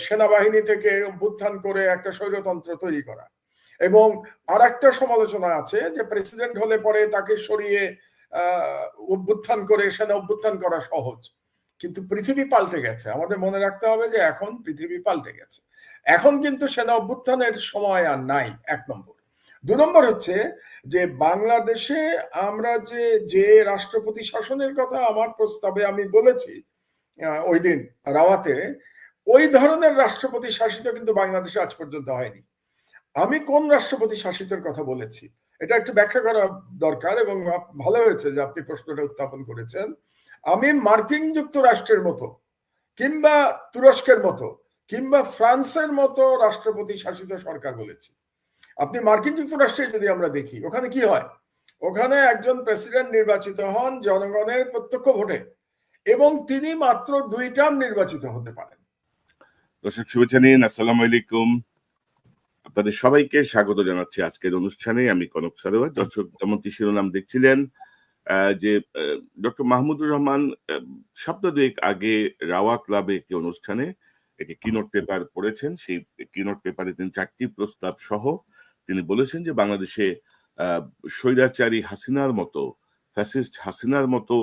সেনাবাহিনী থেকে অভ্যুত্থান করে একটা স্বৈরতন্ত্র তৈরি করা। এবং আর একটা সমালোচনা আছে যে প্রেসিডেন্ট হলে পরে তাকে সরিয়ে অভ্যুত্থান করে সেনা অভ্যুত্থান করা সহজ, কিন্তু পৃথিবী পাল্টে গেছে। আমাদের মনে রাখতে হবে যে এখন পৃথিবী পাল্টে গেছে, এখন কিন্তু সেনা অভ্যুত্থানের সময় আর নাই, 1 নম্বর। 2 নম্বর হচ্ছে যে বাংলাদেশে আমরা যে রাষ্ট্রপতি শাসনের কথা আমার প্রস্তাবে আমি বলেছি ওই দিন রাওয়াতে, ওই ধরনের রাষ্ট্রপতি শাসিত কিন্তু বাংলাদেশে আজ পর্যন্ত হয়নি। আমি কোন রাষ্ট্রপতি শাসিতের কথা বলেছি এটা একটু ব্যাখ্যা করা দরকার, এবং ভালো হয়েছে যে আপনি প্রশ্নটা উত্থাপন করেছেন। আমি মার্কিন যুক্তরাষ্ট্রের মতো কিংবা তুরস্কের মতো কিংবা ফ্রান্সের মতো রাষ্ট্রপতি শাসিত সরকার বলেছি। আপনি মার্কিন যুক্তরাষ্ট্রে যদি আমরা দেখি, ওখানে কি হয়, ওখানে একজন প্রেসিডেন্ট নির্বাচিত হন জনগণের প্রত্যক্ষ ভোটে এবং তিনি মাত্র 2 টার্ম নির্বাচিত হতে পারেন। দর্শক শুভেচ্ছা নিন, আসসালামু আলাইকুম। আপনাদের সবাইকে স্বাগত জানাচ্ছি আজকের অনুষ্ঠানে। আমি কনক সারোয়ার। দর্শক যেমনটি শিরোনাম দেখছিলেন যে ডক্টর মাহমুদুর রহমান সপ্তাহ 2 আগে রাওয়া ক্লাবে একটি অনুষ্ঠানে একটি কিনোট পেপার পড়েছেন। সেই কিনোট পেপারে তিনি 4টি প্রস্তাব সহ তিনি বলেছেন যে বাংলাদেশে স্বৈরাচারী হাসিনার মতো, ফ্যাসিস্ট হাসিনার মতো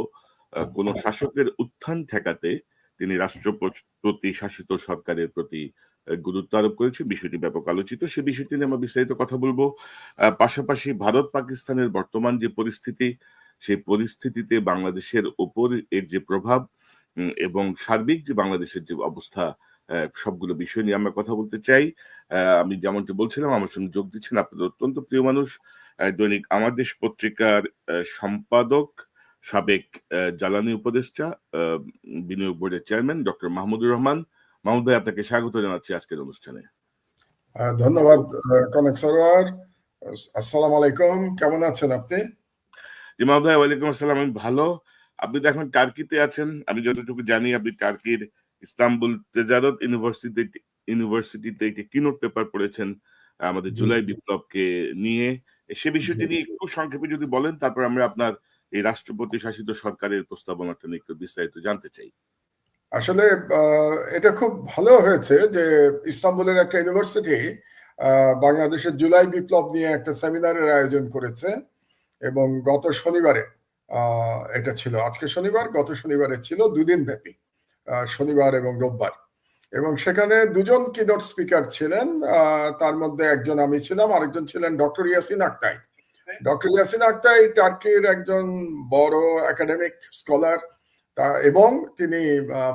কোন শাসকের উত্থান ঠেকাতে তিনি রাষ্ট্রপতি শাসিত সরকারের প্রতি গুরুত্ব আরোপ করেছে। বিষয়টি ব্যাপক আলোচিত। সে বিষয়টি নিয়ে আমরা বিস্তারিত কথা বলবো। পাশাপাশি ভারত পাকিস্তানের বর্তমান যে পরিস্থিতি, সেই পরিস্থিতিতে বাংলাদেশের উপর এর যে প্রভাব এবং সার্বিক যে বাংলাদেশের যে অবস্থা, সবগুলো বিষয় নিয়ে আমরা কথা বলতে চাই। আমি যেমনটি বলছিলাম, আমার সঙ্গে যোগ দিচ্ছেন আপনাদের অত্যন্ত প্রিয় মানুষ, দৈনিক আমার দেশ পত্রিকার সম্পাদক, সাবেক জ্বালানি উপদেষ্টা, বিনিয়োগ বোর্ডের চেয়ারম্যান ডক্টর মাহমুদুর রহমান। মাহমুদ ভাই, আপনাকে স্বাগত জানাচ্ছি আজকের অনুষ্ঠানে। ধন্যবাদ কনক সরোয়ার। আসসালামু আলাইকুম, কেমন আছেন আপনি? জি মাহমুদ ভাই, ওয়ালাইকুম আসসালাম। আমি ভালো। আপনি তো এখন টার্কিতে আছেন, আমি যতটুকু জানি আপনি টার্কির ইস্তাম্বুল তেজারত ইউনিভার্সিটিতে একটি কিনোট পেপার পড়েছেন আমাদের জুলাই বিপ্লবকে নিয়ে। সে বিষয়টি নিয়ে একটু সংক্ষেপে যদি বলেন, তারপর আমরা আপনার এই রাষ্ট্রপতি শাসিত সরকারের প্রস্তাবনাটা নিয়ে একটু বিস্তারিত জানতে চাই। আসলে এটা খুব ভালো হয়েছে যে ইস্তাম্বুলের একটা ইউনিভার্সিটি বাংলাদেশের জুলাই বিপ্লব নিয়ে একটা সেমিনারের আয়োজন করেছে, এবং গত শনিবারে এটা ছিল, আজকে শনিবার, গত শনিবারে ছিল 2 দিন ব্যাপী, শনিবার এবং রোববার। এবং সেখানে 2 জন কিনোট স্পিকার ছিলেন, তার মধ্যে একজন আমি ছিলাম, আরেকজন ছিলেন ডক্টর ইয়াসিন আক্তাই। ডক্টর ইয়াসিন আক্তাই টার্কির একজন বড় একাডেমিক স্কলার এবং তিনি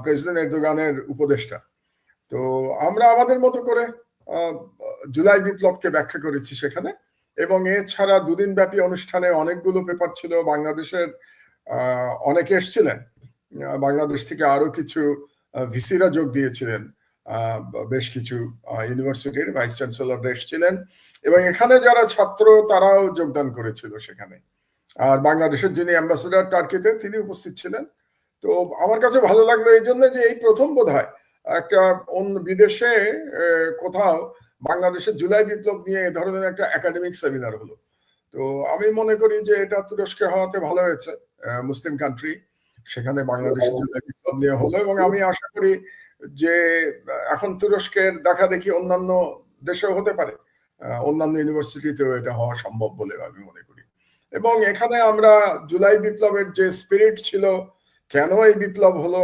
প্রেসিডেন্ট এরদোগানের উপদেষ্টা। তো আমরা আমাদের মতো করে জুলাই বিপ্লবকে ব্যাখ্যা করেছি সেখানে, এবং এছাড়া 2 দিন ব্যাপী অনুষ্ঠানে অনেকগুলো পেপার ছিল। বাংলাদেশের অনেকে এসেছিলেন, বাংলাদেশ থেকে আরো কিছু ভিসিরা যোগ দিয়েছিলেন, বেশ কিছু ইউনিভার্সিটির ভাইস চ্যান্সেলর এসেছিলেন, এবং এখানে যারা ছাত্র তারাও যোগদান করেছিল সেখানে। আর বাংলাদেশের যিনি অ্যাম্বাসেডর টার্কিতে তিনি উপস্থিত ছিলেন। তো আমার কাছে ভালো লাগলো এই জন্য যে এই প্রথম বোধহয় একটা অন্য বিদেশে কোথাও বাংলাদেশের জুলাই বিপ্লব নিয়ে এ ধরনের একটা একাডেমিক সেমিনার হলো। তো আমি মনে করি যে এটা তুরস্কে হওয়াতে ভালো হয়েছে, মুসলিম কান্ট্রি, সেখানে বাংলাদেশের জুলাই বিপ্লব নিয়ে হলো, এবং আমি আশা করি যে এখন তুরস্কের দেখা দেখি অন্যান্য দেশেও হতে পারে, অন্যান্য ইউনিভার্সিটিতেও এটা হওয়া সম্ভব বলে আমি মনে করি। এবং এখানে আমরা জুলাই বিপ্লবের যে স্পিরিট ছিল, কেন এই বিপ্লব হলো,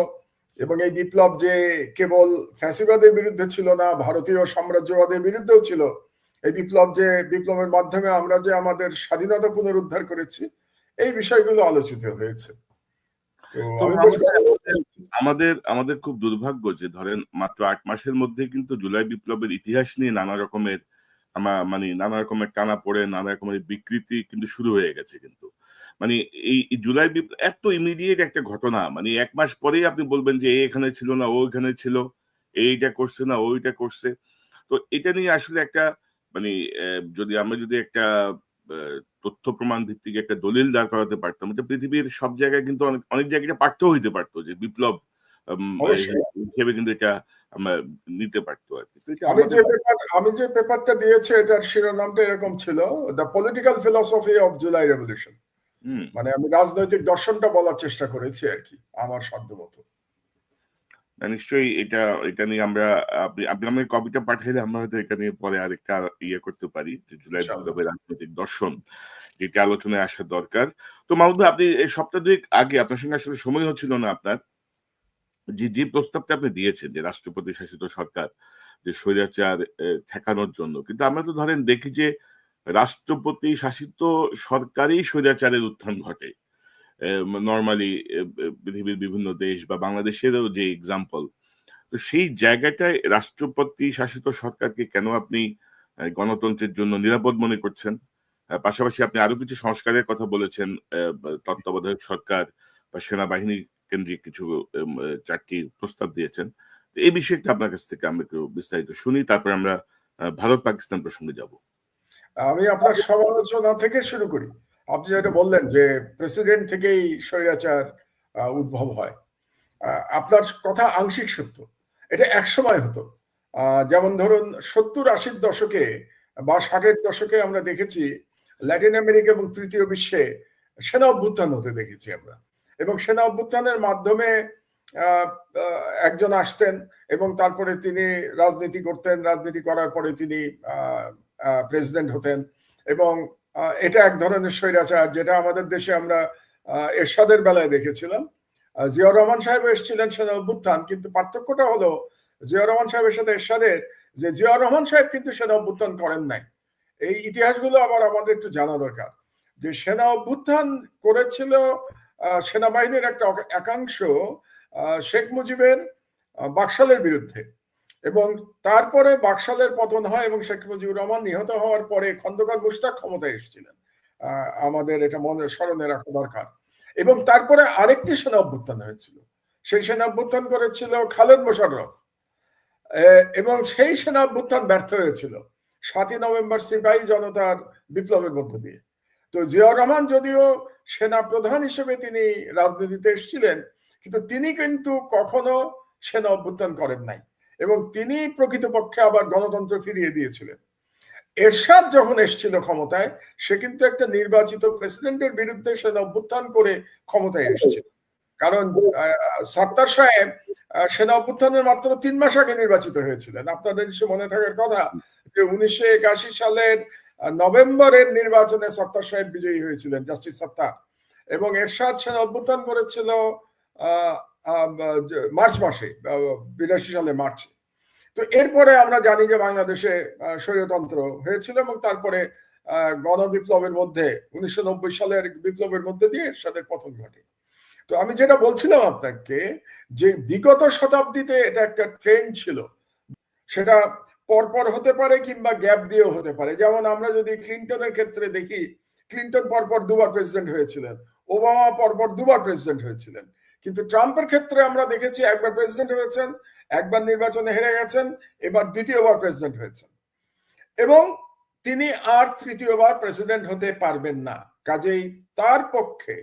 এবং এই বিপ্লব যে কেবল ফ্যাসিবাদের বিরুদ্ধে ছিল না, ভারতীয় সাম্রাজ্যবাদের বিরুদ্ধেও ছিল, এই বিপ্লব যে বিপ্লবের মাধ্যমে আমরা যে আমাদের স্বাধীনতা পুনরুদ্ধার করেছি, এই বিষয়গুলো আলোচিত হয়েছে। আমাদের খুব দুর্ভাগ্য যে ধরেন মাত্র 8 মাসের মধ্যে কিন্তু জুলাই বিপ্লবের ইতিহাস নিয়ে নানা রকমের টানা পড়ে, নানা রকমের বিকৃতি কিন্তু শুরু হয়ে গেছে। কিন্তু মানে এই জুলাই বিপ্লব এত ইমিডিয়েট একটা ঘটনা, মানে 1 মাস পরেই আপনি বলবেন যে এখানে ছিল না, ও এখানে ছিল, এইটা করছে না, ওইটা করছে। তো এটা নিয়ে আসলে একটা মানে আমরা যদি একটা তথ্য প্রমাণ ভিত্তিক একটা দলিল দাঁড় করাতে পারতাম, এটা পৃথিবীর সব জায়গায় কিন্তু অনেক জায়গায় পাঠ্য হইতে পারতো যে বিপ্লব হিসেবে কিন্তু এটা আমরা নিতে পারতো আর কি। আমি যে পেপারটা দিয়েছি এটার শিরোনামটা এরকম ছিল, the political philosophy of July revolution. মানে আমি রাজনৈতিক দর্শনটা বলার চেষ্টা করেছি আর কি, আমার সাধ্য মতো। নিশ্চয়ই এটা নিয়ে আমরা আপনি আমাকে কপিটা পাঠাইলে আমরা হয়তো এটা নিয়ে পরে আরেকটা করতে পারি যে জুলাই ইনশাআল্লাহ। বিপ্লবের রাজনৈতিক দর্শন, যেটা আলোচনায় আসা দরকার। তো মাহমুদ ভাই, আপনি এই সপ্তাহ দুয়েক আগে আপনার সঙ্গে আসলে সময় হচ্ছিল না আপনার, যে প্রস্তাবটা আপনি দিয়েছেন যে রাষ্ট্রপতি শাসিত সরকার, যে স্বৈরাচার ঠেকানোর জন্য, কিন্তু আমরা তো ধরেন দেখি যে রাষ্ট্রপতি শাসিত সরকারই স্বৈরাচারের উত্থান ঘটে নর্মালি পৃথিবীর বিভিন্ন দেশ বা বাংলাদেশেরও যে এক্সাম্পল। তো সেই জায়গাটায় রাষ্ট্রপতি শাসিত সরকারকে কেন আপনি গণতন্ত্রের জন্য নিরাপদ মনে করছেন? পাশাপাশি আপনি আরো কিছু সংস্কারের কথা বলেছেন, তত্ত্বাবধায়ক সরকার বা সেনাবাহিনী কেন্দ্রিক কিছু ৪টি প্রস্তাব দিয়েছেন। তো এই বিষয়টা আপনার কাছ থেকে আমরা একটু বিস্তারিত শুনি, তারপরে আমরা ভারত পাকিস্তান প্রসঙ্গে যাব। আমি আপনার সমালোচনা থেকে শুরু করি। আপনি যেটা বললেন যে প্রেসিডেন্ট থেকেই স্বৈরাচার উদ্ভব হয়, আপনার কথা আংশিক সত্য। এটা একসময় হতো। যেমন ধরুন 70-80 দশকে বা 60-এর দশকে আমরা দেখেছি ল্যাটিন আমেরিকা এবং তৃতীয় বিশ্বে সেনা অভ্যুত্থান হতে দেখেছি আমরা, এবং সেনা অভ্যুত্থানের মাধ্যমে একজন আসতেন এবং তারপরে তিনি রাজনীতি করতেন, রাজনীতি করার পরে তিনি প্রেসিডেন্ট হতেন, এবং এটা এক ধরনের স্বৈরাচার, যেটা আমাদের দেশে আমরা এরশাদের বেলায় দেখেছিলাম। জিয়াউর রহমান সাহেব এসেছিলেন সেনা অভ্যুত্থান, কিন্তু পার্থক্যটা হলো জিয়াউর রহমান সাহেবের সাথে এরশাদের, যে জিয়াউর রহমান সাহেব কিন্তু সেনা অভ্যুত্থান করেন নাই। এই ইতিহাসগুলো আবার আমাদের একটু জানা দরকার, যে সেনা অভ্যুত্থান করেছিল সেনাবাহিনীর একটা একাংশ শেখ মুজিবের বাকশালের বিরুদ্ধে, এবং তারপরে বাকশালের পতন হয় এবং শেখ মুজিবুর রহমান নিহত হওয়ার পরে খন্দকার মুশতাক ক্ষমতায় এসেছিলেন। আমাদের এটা মনে স্মরণে রাখা দরকার। এবং তারপরে আরেকটি সেনা অভ্যুত্থান হয়েছিল, সেই সেনা অভ্যুত্থান করেছিল খালেদ মোশাররফ, এবং সেই সেনা অভ্যুত্থান ব্যর্থ হয়েছিল 7ই নভেম্বর সিপাহী জনতার বিপ্লবের মধ্য দিয়ে। তো জিয়াউর রহমান যদিও সেনা প্রধান হিসেবে তিনি রাজনীতিতে এসেছিলেন, কিন্তু তিনি কিন্তু কখনো সেনা অভ্যুত্থান করেন নাই, এবং তিনি প্রকৃতপক্ষে আবার গণতন্ত্র ফিরিয়ে দিয়েছিলেন। এরশাদ যখন এসেছিল ক্ষমতায়, সে কিন্তু একটা নির্বাচিত প্রেসিডেন্টের বিরুদ্ধে সেনা অভ্যুত্থান করে ক্ষমতায় এসেছিল, কারণ সাত্তার সাহেব সেনা অভ্যুত্থানের মাত্র 3 মাস আগে নির্বাচিত হয়েছিলেন। আপনাদের নিশ্চয় মনে থাকার কথা যে 1981 সালের নভেম্বরের নির্বাচনে সাত্তার সাহেব বিজয়ী হয়েছিলেন, জাস্টিস সাত্তার, এবং এরশাদ সেনা অভ্যুত্থান করেছিল মার্চ মাসে, 82 সালে মার্চে। তো এরপরে আমরা জানি যে বাংলাদেশে স্বৈরতন্ত্র হয়েছিল, এবং তারপরে গণবিপ্লবের মধ্যে 1990 সালের বিপ্লবের মধ্যে দিয়ে এরশাদের পতন ঘটে। তো আমি যেটা বলছিলাম আপনাকে, যে বিগত শতাব্দীতে এটা একটা ট্রেন্ড ছিল, সেটা পরপর হতে পারে কিংবা গ্যাপ দিয়েও হতে পারে। যেমন আমরা যদি ক্লিন্টনের ক্ষেত্রে দেখি, ক্লিন্টন পরপর 2বার প্রেসিডেন্ট হয়েছিলেন, ওবামা পরপর 2বার প্রেসিডেন্ট হয়েছিলেন, কিন্তু ট্রাম্পের ক্ষেত্রে আমরা দেখেছি একবার প্রেসিডেন্ট হয়েছেন, একবার নির্বাচনে হেরে গেছেন, এবার দ্বিতীয়বার প্রেসিডেন্ট হয়েছেন, এবং তিনি আর তৃতীয়বার প্রেসিডেন্ট হতে পারবেন না। কাজেই তার পক্ষে,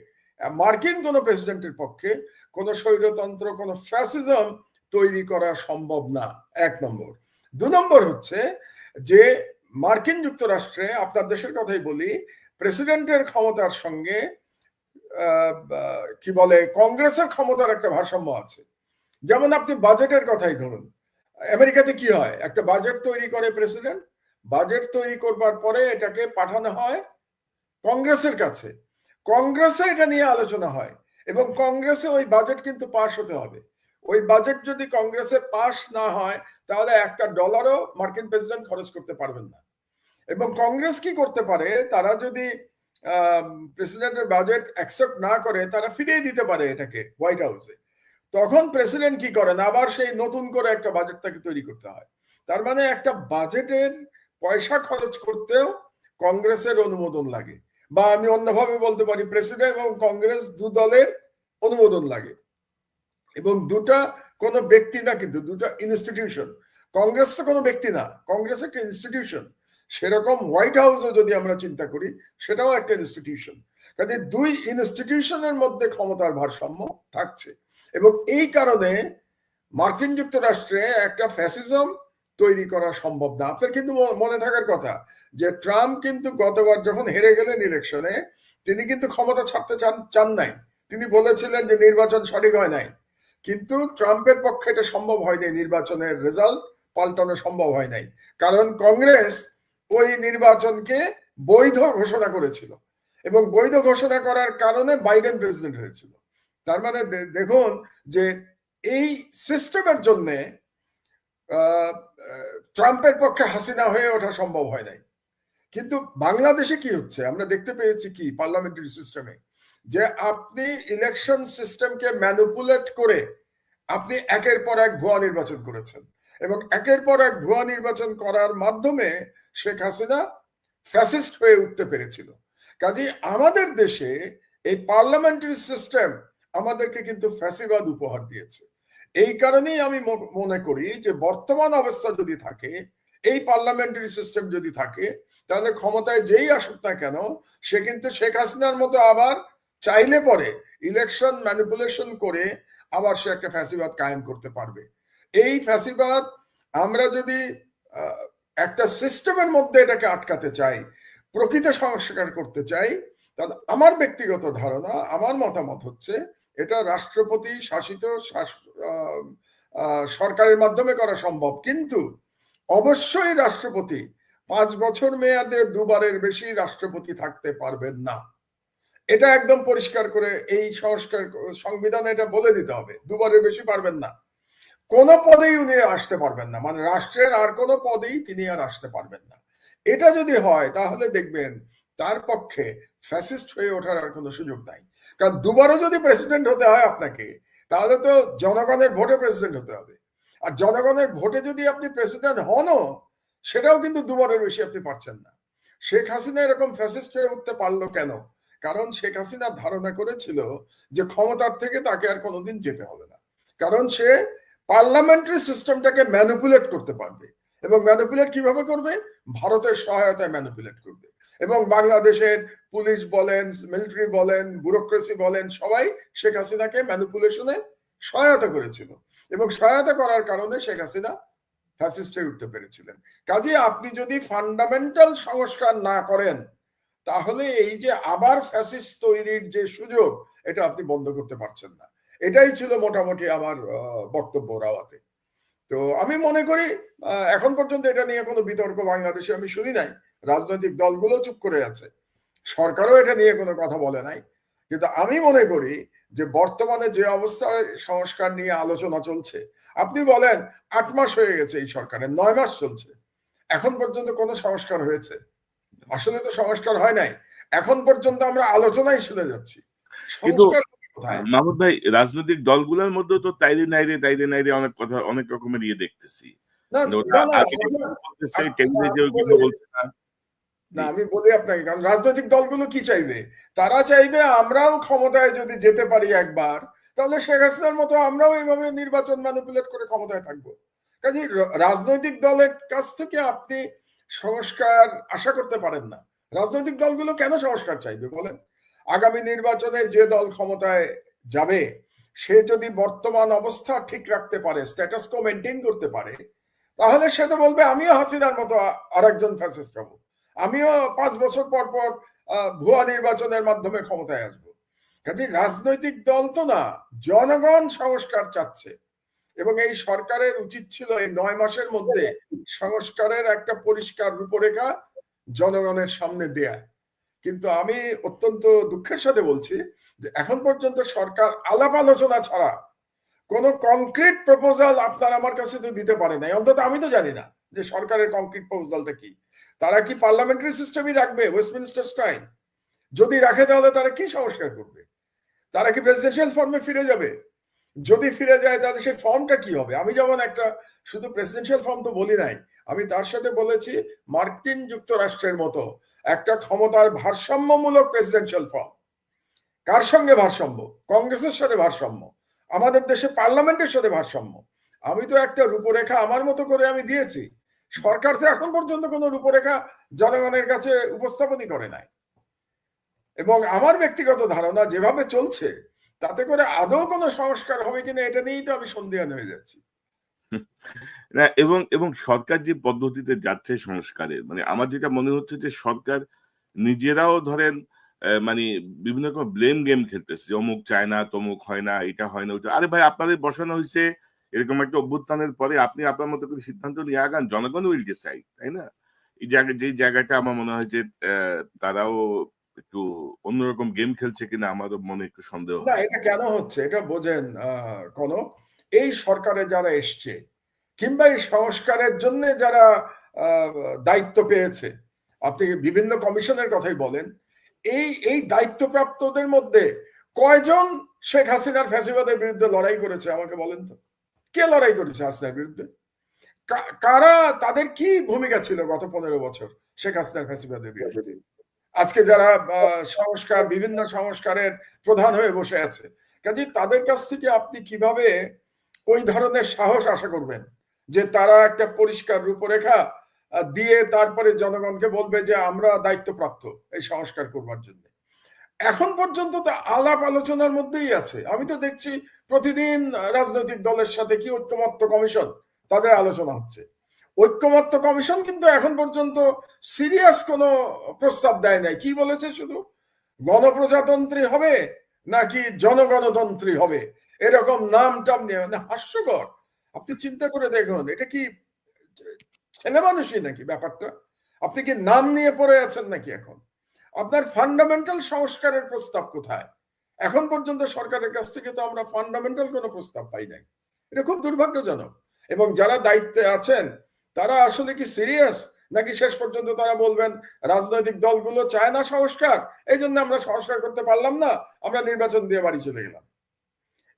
মার্কিন কোন প্রেসিডেন্টের পক্ষে, কোন স্বৈরতন্ত্র, কোন ফ্যাসিজম তৈরি করা সম্ভব না, 1 নম্বর। 2 নম্বর হচ্ছে যে মার্কিন যুক্তরাষ্ট্রে, আপনার দেশের কথাই বলি, প্রেসিডেন্টের ক্ষমতার সঙ্গে কি বলে কংগ্রেসের ক্ষমতার একটা ভারসাম্য আছে। যেমন আপনি বাজেটের কথাই ধরুন, আমেরিকাতে কি হয়, একটা বাজেট তৈরি করে প্রেসিডেন্ট, বাজেট তৈরি করবার পরে এটাকে পাঠানো হয় কংগ্রেসের কাছে, কংগ্রেসে এটা নিয়ে আলোচনা হয়, এবং কংগ্রেসে ওই বাজেট কিন্তু পাস হতে হবে। ওই বাজেট যদি কংগ্রেসে পাস না হয়, তাহলে $1 মার্কিন প্রেসিডেন্ট খরচ করতে পারবেন না। এবং কংগ্রেস কি করতে পারে, তারা যদি প্রেসিডেন্টের বাজেট অ্যাকসেপ্ট না করে, তারা ফিরিয়ে দিতে পারে এটাকে হোয়াইট হাউসে। তখন প্রেসিডেন্ট কি করেন, আবার সেই নতুন করে একটা বাজেট তাকে তৈরি করতে হয়। তার মানে একটা বাজেটের পয়সা খরচ করতেও কংগ্রেসের অনুমোদন লাগে, বা আমি অন্যভাবে বলতে পারি, প্রেসিডেন্ট এবং কংগ্রেস 2 দলের অনুমোদন লাগে, এবং দুটা কোনো ব্যক্তি না, কিন্তু দুটা ইনস্টিটিউশন। কংগ্রেস তো কোনো ব্যক্তি না, কংগ্রেস একটা ইনস্টিটিউশন। সেরকম হোয়াইট হাউসও যদি আমরা চিন্তা করি, সেটাও একটা ইনস্টিটিউশন। কাজে 2 ইনস্টিটিউশনের মধ্যে ক্ষমতার ভারসাম্য থাকছে, এবং এই কারণে মার্কিন যুক্তরাষ্ট্রে একটা ফ্যাসিজম তৈরি করা সম্ভব না। আপনার কিন্তু মনে থাকার কথা যে ট্রাম্প কিন্তু গতবার যখন হেরে গেলেন ইলেকশনে, তিনি কিন্তু ক্ষমতা ছাড়তে চান নাই। তিনি বলেছিলেন যে নির্বাচন সঠিক হয় নাই, কিন্তু ট্রাম্পের পক্ষে এটা সম্ভব হয়নি, নির্বাচনের রেজাল্ট পাল্টানো সম্ভব হয় নাই, কারণ কংগ্রেস ওই নির্বাচনকে বৈধ ঘোষণা করেছিল এবং বৈধ ঘোষণা করার কারণে বাইডেন প্রেসিডেন্ট হয়েছিল। তার মানে দেখুন যে এই সিস্টেমের জন্যে ট্রাম্পের পক্ষে হাসিনা হয়ে ওঠা সম্ভব হয় নাই। কিন্তু বাংলাদেশে কি হচ্ছে আমরা দেখতে পেয়েছি কি পার্লামেন্টারি সিস্টেমে, যে আপনি ইলেকশন সিস্টেমকে ম্যানিপুলেট করে আপনি একের পর এক ভুয়া নির্বাচন করেছেন এবং একের পর এক ভুয়া নির্বাচন করার মাধ্যমে শেখ হাসিনা ফ্যাসিস্ট হয়ে উঠতে পেরেছিল। কাজেই আমাদের দেশে এই পার্লামেন্টারি সিস্টেম আমাদেরকে কিন্তু ফ্যাসিবাদ উপহার দিয়েছে। এই কারণেই আমি মনে করি যে বর্তমান অবস্থা যদি থাকে, এই পার্লামেন্টারি সিস্টেম যদি থাকে, তাহলে ক্ষমতায় যেই আসুক না কেন সে কিন্তু শেখ হাসিনার মতো আবার চাইলে পরে ইলেকশন ম্যানিপুলেশন করে আবার সে একটা ফ্যাসিবাদ কায়েম করতে পারবে। এই ফ্যাসিবাদ আমরা যদি একটা সিস্টেমের মধ্যে এটাকে আটকাতে চাই, প্রকৃত সংস্কার করতে চাই, তাহলে আমার ব্যক্তিগত ধারণা, আমার মতামত হচ্ছে এটা রাষ্ট্রপতি শাসিত সরকারের মাধ্যমে করা সম্ভব, কিন্তু অবশ্যই রাষ্ট্রপতি 5 বছর মেয়াদে দুবারের বেশি রাষ্ট্রপতি থাকতে পারবেন না। এটা একদম পরিষ্কার করে এই সংস্কার সংবিধানে এটা বলে দিতে হবে, দুবারের বেশি পারবেন না। কোন পদেই উনি আসতে পারবেন না, মানে রাষ্ট্রের আর কোন পদেই তিনি আর আসতে পারবেন না। এটা যদি হয় তাহলে দেখবেন তার পক্ষে ফ্যাসিস্ট হয়ে ওঠার আর কোনো সুযোগ নাই। কারণ দুবারও যদি প্রেসিডেন্ট হতে হয় আপনাকে, তাহলে তো জনগণের ভোটে প্রেসিডেন্ট হতে হবে, আর জনগণের ভোটে যদি আপনি প্রেসিডেন্ট হনও, সেটাও কিন্তু দুবারের বেশি আপনি পারছেন না। শেখ হাসিনা এরকম ফ্যাসিস্ট হয়ে উঠতে পারলো কেন? কারণ শেখ হাসিনা ধারণা করেছিল যে ক্ষমতার থেকে তাকে আর কোনোদিন যেতে হবে না, কারণ সে পার্লামেন্টারি সিস্টেমটাকে ম্যানিপুলেট করতে পারবে। এবং ম্যানিপুলেট কিভাবে করবে? ভারতের সহায়তায় ম্যানিপুলেট করবে। এবং বাংলাদেশের পুলিশ বলেন, মিলিটারি বলেন, ব্যুরোক্রেসি বলেন, সবাই শেখ হাসিনাকে ম্যানিপুলেশনে সহায়তা করেছিল এবং সহায়তা করার কারণে শেখ হাসিনা ফ্যাসিস্ট হয়ে উঠতে পেরেছিলেন। কাজে আপনি যদি ফান্ডামেন্টাল সংস্কার না করেন, তাহলে এই যে আবার ফ্যাসিস্ট তৈরির যে সুযোগ, এটা আপনি বন্ধ করতে পারছেন না। এটাই ছিল মোটামুটি আমার বক্তব্য রাওয়াতে। তো আমি মনে করি এখন পর্যন্ত এটা নিয়ে কোনো বিতর্ক বাংলাদেশে আমি শুনি নাই। রাজনৈতিক দলগুলো চুপ করে আছে, সরকারও এটা নিয়ে কোনো কথা বলে নাই। কিন্তু আমি মনে করি যে বর্তমানে যে অবস্থায় সংস্কার নিয়ে আলোচনা চলছে, আপনি বলেন 8 মাস হয়ে গেছে এই সরকারের, 9 মাস চলছে, এখন পর্যন্ত কোনো সংস্কার হয়েছে? আসলে তো সংস্কার হয় নাই, এখন পর্যন্ত আমরা আলোচনায় শুনে যাচ্ছি। সংস্কার কোথায়? মাহমুদ ভাই, রাজনৈতিক দলগুলোর মধ্যে তো তাইরে নাইরে অনেক কথা, অনেক রকমের দেখতেছি। না, আমি বলি আপনাকে, কারণ রাজনৈতিক দলগুলো কি চাইবে? তারা চাইবে আমরাও ক্ষমতায় যদি যেতে পারি একবার, তাহলে শেখ হাসিনার মতো আমরাও এইভাবে নির্বাচন ম্যানিপুলেট করে ক্ষমতায় থাকবো। কাজে রাজনৈতিক দলের কাছ থেকে আপনি সংস্কার আশা করতে পারেন না। রাজনৈতিক দলগুলো কেন সংস্কার চাইবে বলেন? আগামী নির্বাচনে যে দল ক্ষমতায় যাবে, সে যদি বর্তমান অবস্থা ঠিক রাখতে পারে, স্ট্যাটাস কো মেনটেন করতে পারে, তাহলে সে তো বলবে আমিও হাসিনার মতো আরেকজন ফ্যাসিস্ট হবো, আমিও 5 বছর পর পর ভুয়া নির্বাচনের মাধ্যমে ক্ষমতায় আসবো। কাজে রাজনৈতিক দল তো না, জনগণ সংস্কার চাচ্ছে এবং এই সরকারের উচিত ছিল এই 9 মাসের মধ্যে সংস্কারের একটা পরিষ্কার রূপরেখা জনগণের সামনে দেয়া। কিন্তু আমি অত্যন্ত দুঃখের সাথে বলছি যে এখন পর্যন্ত সরকার আলাপ আলোচনা ছাড়া কোনো কংক্রিট প্রপোজাল আপনার আমার কাছে তো দিতে পারে নাই। অন্তত আমি তো জানি না যে সরকারের কংক্রিট প্রপোজালটা কি। তারা কি পার্লামেন্টারি সিস্টেমই রাখবে, ওয়েস্টমিনস্টার স্টাইল? যদি রাখে তাহলে তারা কি সংস্কার করবে? তারা কি প্রেসিডেন্সিয়াল ফর্মে ফিরে যাবে? যদি ফিরে যায় তাহলে সেই ফর্মটা কি হবে? আমি যেমন একটা শুধু প্রেসিডেন্সিয়াল ফর্ম তো বলি নাই, আমি তার সাথে বলেছি মার্কিন যুক্তরাষ্ট্রের মতো একটা ক্ষমতার ভারসাম্যমূলক প্রেসিডেন্সিয়াল ফর্ম। কার সঙ্গে ভারসাম্য? কংগ্রেসের সাথে ভারসাম্য, আমাদের দেশে পার্লামেন্টের সাথে ভারসাম্য। আমি তো একটা রূপরেখা আমার মতো করে আমি দিয়েছি, সরকার তো এখন পর্যন্ত কোনো রূপরেখা জনগণের কাছে উপস্থাপনই করে নাই। এবং আমার ব্যক্তিগত ধারণা যেভাবে চলছে, তাতে করে আদৌ কোনো সংস্কার হবে কিনা এটা নিয়েই তো আমি সন্দিহান হয়ে যাচ্ছি। না, এবং সরকার যে পদ্ধতিতে যাচ্ছে সংস্কারের, মানে আমার যেটা মনে হচ্ছে যে সরকার নিজেরাও ধরেন মানে বিভিন্ন রকম ব্লেম গেম খেলতেছে, যে অমুক চায় না, তমুক হয় না, এটা হয় না, ওইটা। আরে ভাই, আপনাদের বসানো হয়েছে এরকম একটা অভ্যুত্থানের পরে, আপনি আপনার মতো করে সিদ্ধান্ত নিয়ে আগান, জনগণ উইল ডিসাইড, তাই না? এই জায়গা, যে জায়গাটা আমার মনে হয় যে তারাও একটু অন্যরকম গেম খেলছে কিনা, আমারও মনে একটু সন্দেহ না, হয়। এটা কেন হচ্ছে এটা বোঝেন কনক। এই সরকারে যারা এসছে কিংবা এই সংস্কারের জন্য যারা দায়িত্ব পেয়েছে, আপনি বিভিন্ন কমিশনের কথাই বলেন, এই দায়িত্বপ্রাপ্তদের মধ্যে কয়জন শেখ হাসিনার ফ্যাসিবাদের বিরুদ্ধে লড়াই করেছে আমাকে বলেন তো? কে লড়াই করেছে হাসিনার বিরুদ্ধে? কারা, তাদের কি ভূমিকা ছিল গত 15 বছর শেখ হাসিনার ফ্যাসিবাদের বিরুদ্ধে? আজকে যারা সংস্কার, বিভিন্ন সংস্কারের প্রধান হয়ে বসে আছে, কাজে তাদের কাছ থেকে আপনি কিভাবে ওই ধরনের সাহস আশা করবেন যে তারা একটা পরিষ্কার রূপরেখা দিয়ে তারপরে জনগণকে বলবে যে আমরা দায়িত্বপ্রাপ্ত এই সংস্কার করবার জন্য? এখন পর্যন্ত তো আলাপ আলোচনার মধ্যেই আছে। আমি তো দেখছি প্রতিদিন রাজনৈতিক দলের সাথে কি ঐক্যমত্য কমিশন, তাদের আলোচনা হচ্ছে। ঐক্যমত্য কমিশন কিন্তু এখন পর্যন্ত সিরিয়াস কোনো প্রস্তাব দেয় নাই। কি বলেছে? শুধু গণপ্রজাতন্ত্রী হবে নাকি জনগণতন্ত্রী হবে, এরকম নাম টাম নিয়ে, মানে হাস্যকর। আপনি চিন্তা করে দেখুন, এটা কি ছেলে মানুষই নাকি ব্যাপারটা? আপনি কি নাম নিয়ে পড়ে আছেন নাকি? এখন আপনার ফান্ডামেন্টাল সংস্কারের প্রস্তাব কোথায়? এখন পর্যন্ত সরকারের কাছ থেকে তো আমরা ফান্ডামেন্টাল কোনো প্রস্তাব পাই নাই। এটা খুব দুর্ভাগ্যজনক। এবং যারা দায়িত্বে আছেন তারা আসলে কি সিরিয়াস, নাকি শেষ পর্যন্ত তারা বলবেন রাজনৈতিক দলগুলো চায় না সংস্কার, এই জন্য আমরা সংস্কার করতে পারলাম না, আমরা নির্বাচন দিয়ে বাড়ি চলে গেলাম?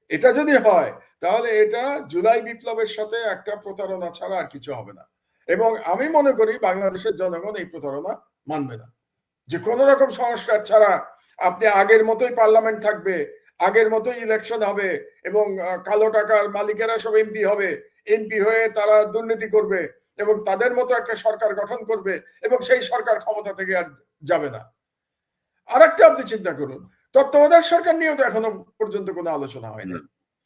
এটা যদি হয় তাহলে এটা জুলাই বিপ্লবের সাথে একটা প্রতারণা ছাড়া আর কিছু হবে না। এবং আমি মনে করি বাংলাদেশের জনগণ এই প্রতারণা মানবে না, যে কোন রকম সংস্কার ছাড়া আপনি আগের মতোই পার্লামেন্ট থাকবে, আগের মতোই ইলেকশন হবে, এবং কালো টাকার মালিকেরা সব এমপি হবে, এমপি হয়ে তারা দুর্নীতি করবে এবং তাদের মতো একটা সরকার গঠন করবে, এবং সেই সরকার ক্ষমতা থেকে আর যাবে না। আর একটা আপনি চিন্তা করুন, তত্ত্বাবধায়ক সরকার নিয়েও তো এখনো পর্যন্ত কোনো আলোচনা হয়নি।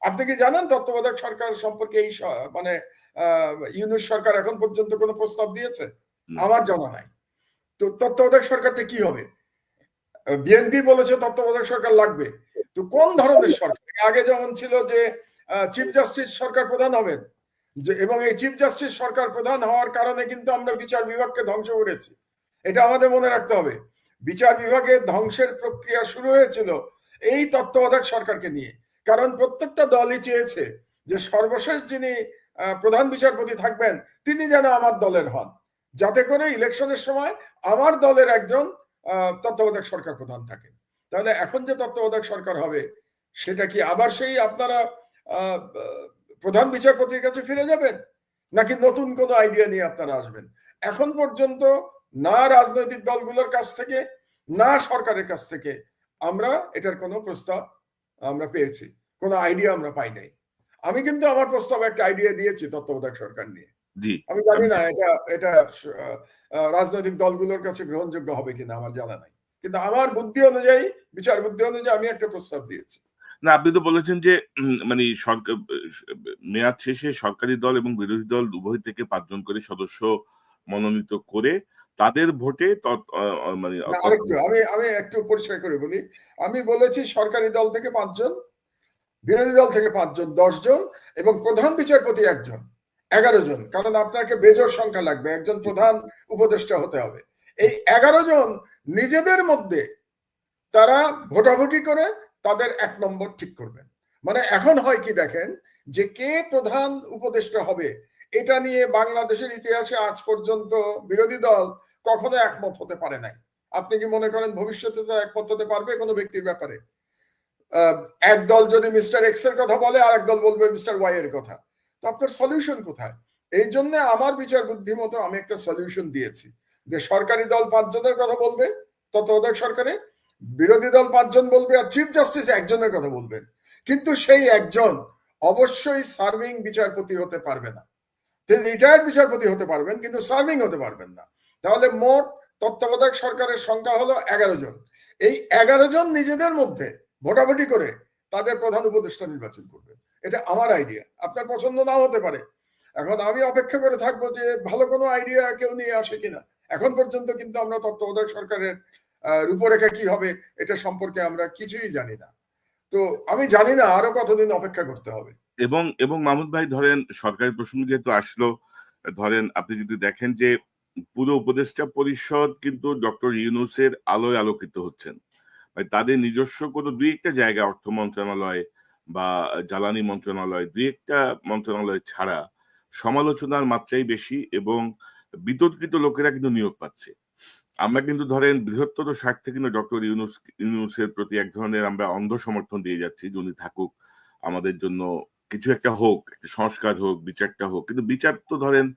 আপনি কি জানেন তত্ত্বাবধায়ক সরকার সম্পর্কে এই মানে ইউনূস সরকার এখন পর্যন্ত কোনো প্রস্তাব দিয়েছে? আমার জানা নাই। তো তত্ত্বাবধায়ক সরকারটা কি হবে? বিএনপি বলেছে তত্ত্বাবধায়ক সরকার লাগবে। তো কোন ধরনের সরকার? আগে যেমন ছিল যে চিফ জাস্টিস সরকার প্রধান হবেন, যে এবং এই চিফ জাস্টিস সরকার প্রধান হওয়ার কারণে কিন্তু আমরা বিচার বিভাগকে ধ্বংস করেছি। এটা আমাদের মনে রাখতে হবে। বিচার বিভাগের ধ্বংসের প্রক্রিয়া শুরু হয়েছিল এই তত্ত্বাবধায়ক সরকারকে নিয়ে। কারণ প্রত্যেকটা দলই চেয়েছে যে সর্বশেষ যিনি প্রধান বিচারপতি থাকবেন তিনি যেন আমার দলের হন, যাতে করে ইলেকশনের সময় আমার দলের একজন তত্ত্বাবধায়ক সরকার প্রধান থাকেন। তাহলে এখন যে তত্ত্বাবধায়ক সরকার হবে সেটা কি আবার সেই আপনারা প্রধান বিচারপতির কাছে ফিরে যাবেন, নাকি নতুন কোন আইডিয়া নিয়ে আপনারা আসবেন? এখন পর্যন্ত না রাজনৈতিক দলগুলোর কাছ থেকে না সরকারের কাছ থেকে আমরা এটার কোনো প্রস্তাব আমরা পেয়েছি, কোনো আইডিয়া আমরা পাই নাই। আমি কিন্তু আমার প্রস্তাব একটা আইডিয়া দিয়েছি তত্ত্বাবধায়ক সরকার নিয়ে। আমি জানি না এটা রাজনৈতিক দলগুলোর কাছে গ্রহণযোগ্য হবে কিনা, আমার জানা নাই, কিন্তু আমার বুদ্ধি অনুযায়ী, বিচার বুদ্ধি অনুযায়ী আমি একটা প্রস্তাব দিয়েছি। না, আপনি তো বলেছেন যে মানে সরকার মেয়াদ শেষে সরকারি দল এবং বিরোধী দল উভয় থেকে 5 জন করে সদস্য মনোনীত করে তাদের ভোটে মানে আমি একটু পরিষ্কার করে বলি। আমি বলেছি সরকারি দল থেকে 5 জন, বিরোধী দল থেকে 5 জন, 10 জন, এবং প্রধান বিচারপতি 1 জন, 11 জন। কারণ আপনাকে বেজোড় সংখ্যা লাগবে, একজন প্রধান উপদেষ্টা হতে হবে। এই 11 জন নিজেদের মধ্যে তারা ভোটাভুটি করে তাদের 1 নম্বর ঠিক করবেন। মানে এখন হয় কি দেখেন, যে কে প্রধান উপদেষ্টা হবে এটা নিয়ে বাংলাদেশের ইতিহাসে আজ পর্যন্ত বিরোধী দল কখনো একমত হতে পারে নাই। আপনি কি মনে করেন ভবিষ্যতে তো একমত হতে পারবে কোনো ব্যক্তির ব্যাপারে? এক দল যদি মিস্টার এক্স এর কথা বলে আর এক দল বলবে মিস্টার ওয়াই এর কথা, তো আপনার সলিউশন কোথায়? এই জন্য আমার বিচার বুদ্ধি মতো আমি একটা সলিউশন দিয়েছি যে সরকারি দল 5 জনের কথা বলবে তত্ত্বাবধায়ক সরকারে, বিরোধী দল 5 জন বলবে, আর চিফ জাস্টিস 1 জনের কথা বলবেন। কিন্তু সেই একজন অবশ্যই সার্ভিং বিচারপতি হতে পারবে না। তিনি রিটায়ার্ড বিচারপতি হতে পারবেন কিন্তু সার্ভিং হতে পারবেন না। তাহলে মোট তত্ত্বাবধায়ক সরকারের সংখ্যা হলো 11 জন। এই 11 জন নিজেদের মধ্যে ভোটাভুটি করে তাদের প্রধান উপদেষ্টা নির্বাচন করবেন। এটা আমার আইডিয়া, আপনার পছন্দ নাও হতে পারে। এখন আমি অপেক্ষা করে থাকবো যে ভালো কোনো আইডিয়া কেউ নিয়ে আসে কিনা। এখন পর্যন্ত কিন্তু আমরা তত্ত্বাবধায়ক সরকারের রূপরেখা কি হবে এটা সম্পর্কে আমরা কিছুই জানি না। তো আমি জানি না আরো কতদিন অপেক্ষা করতে হবে। এবং এবং মাহমুদ ভাই ধরেন সরকারি প্রসঙ্গ যেহেতু আসলো, ধরেন আপনি যদি দেখেন যে পুরো উপদেষ্টা পরিষদ কিন্তু ডক্টর ইউনূসের আলোয় আলোকিত হচ্ছেন। মানে তাদের নিজস্ব কোনো দুই একটা জায়গা, অর্থ মন্ত্রণালয় বা জ্বালানি মন্ত্রণালয়, দুই একটা মন্ত্রণালয় ছাড়া সমালোচনার মাত্রাই বেশি এবং বিতর্কিত লোকেরা কিন্তু নিয়োগ পাচ্ছে। আমরা কিন্তু ধরেন বৃহত্তর স্বার্থে কিন্তু ডক্টর ইউনূসের প্রতি এক ধরনের আমরা অন্ধ সমর্থন দিয়ে যাচ্ছি যে উনি থাকুক, আমাদের জন্য কিছু একটা হোক, একটা সংস্কার হোক, বিচারটা হোক। কিন্তু বিচার তো ধরেন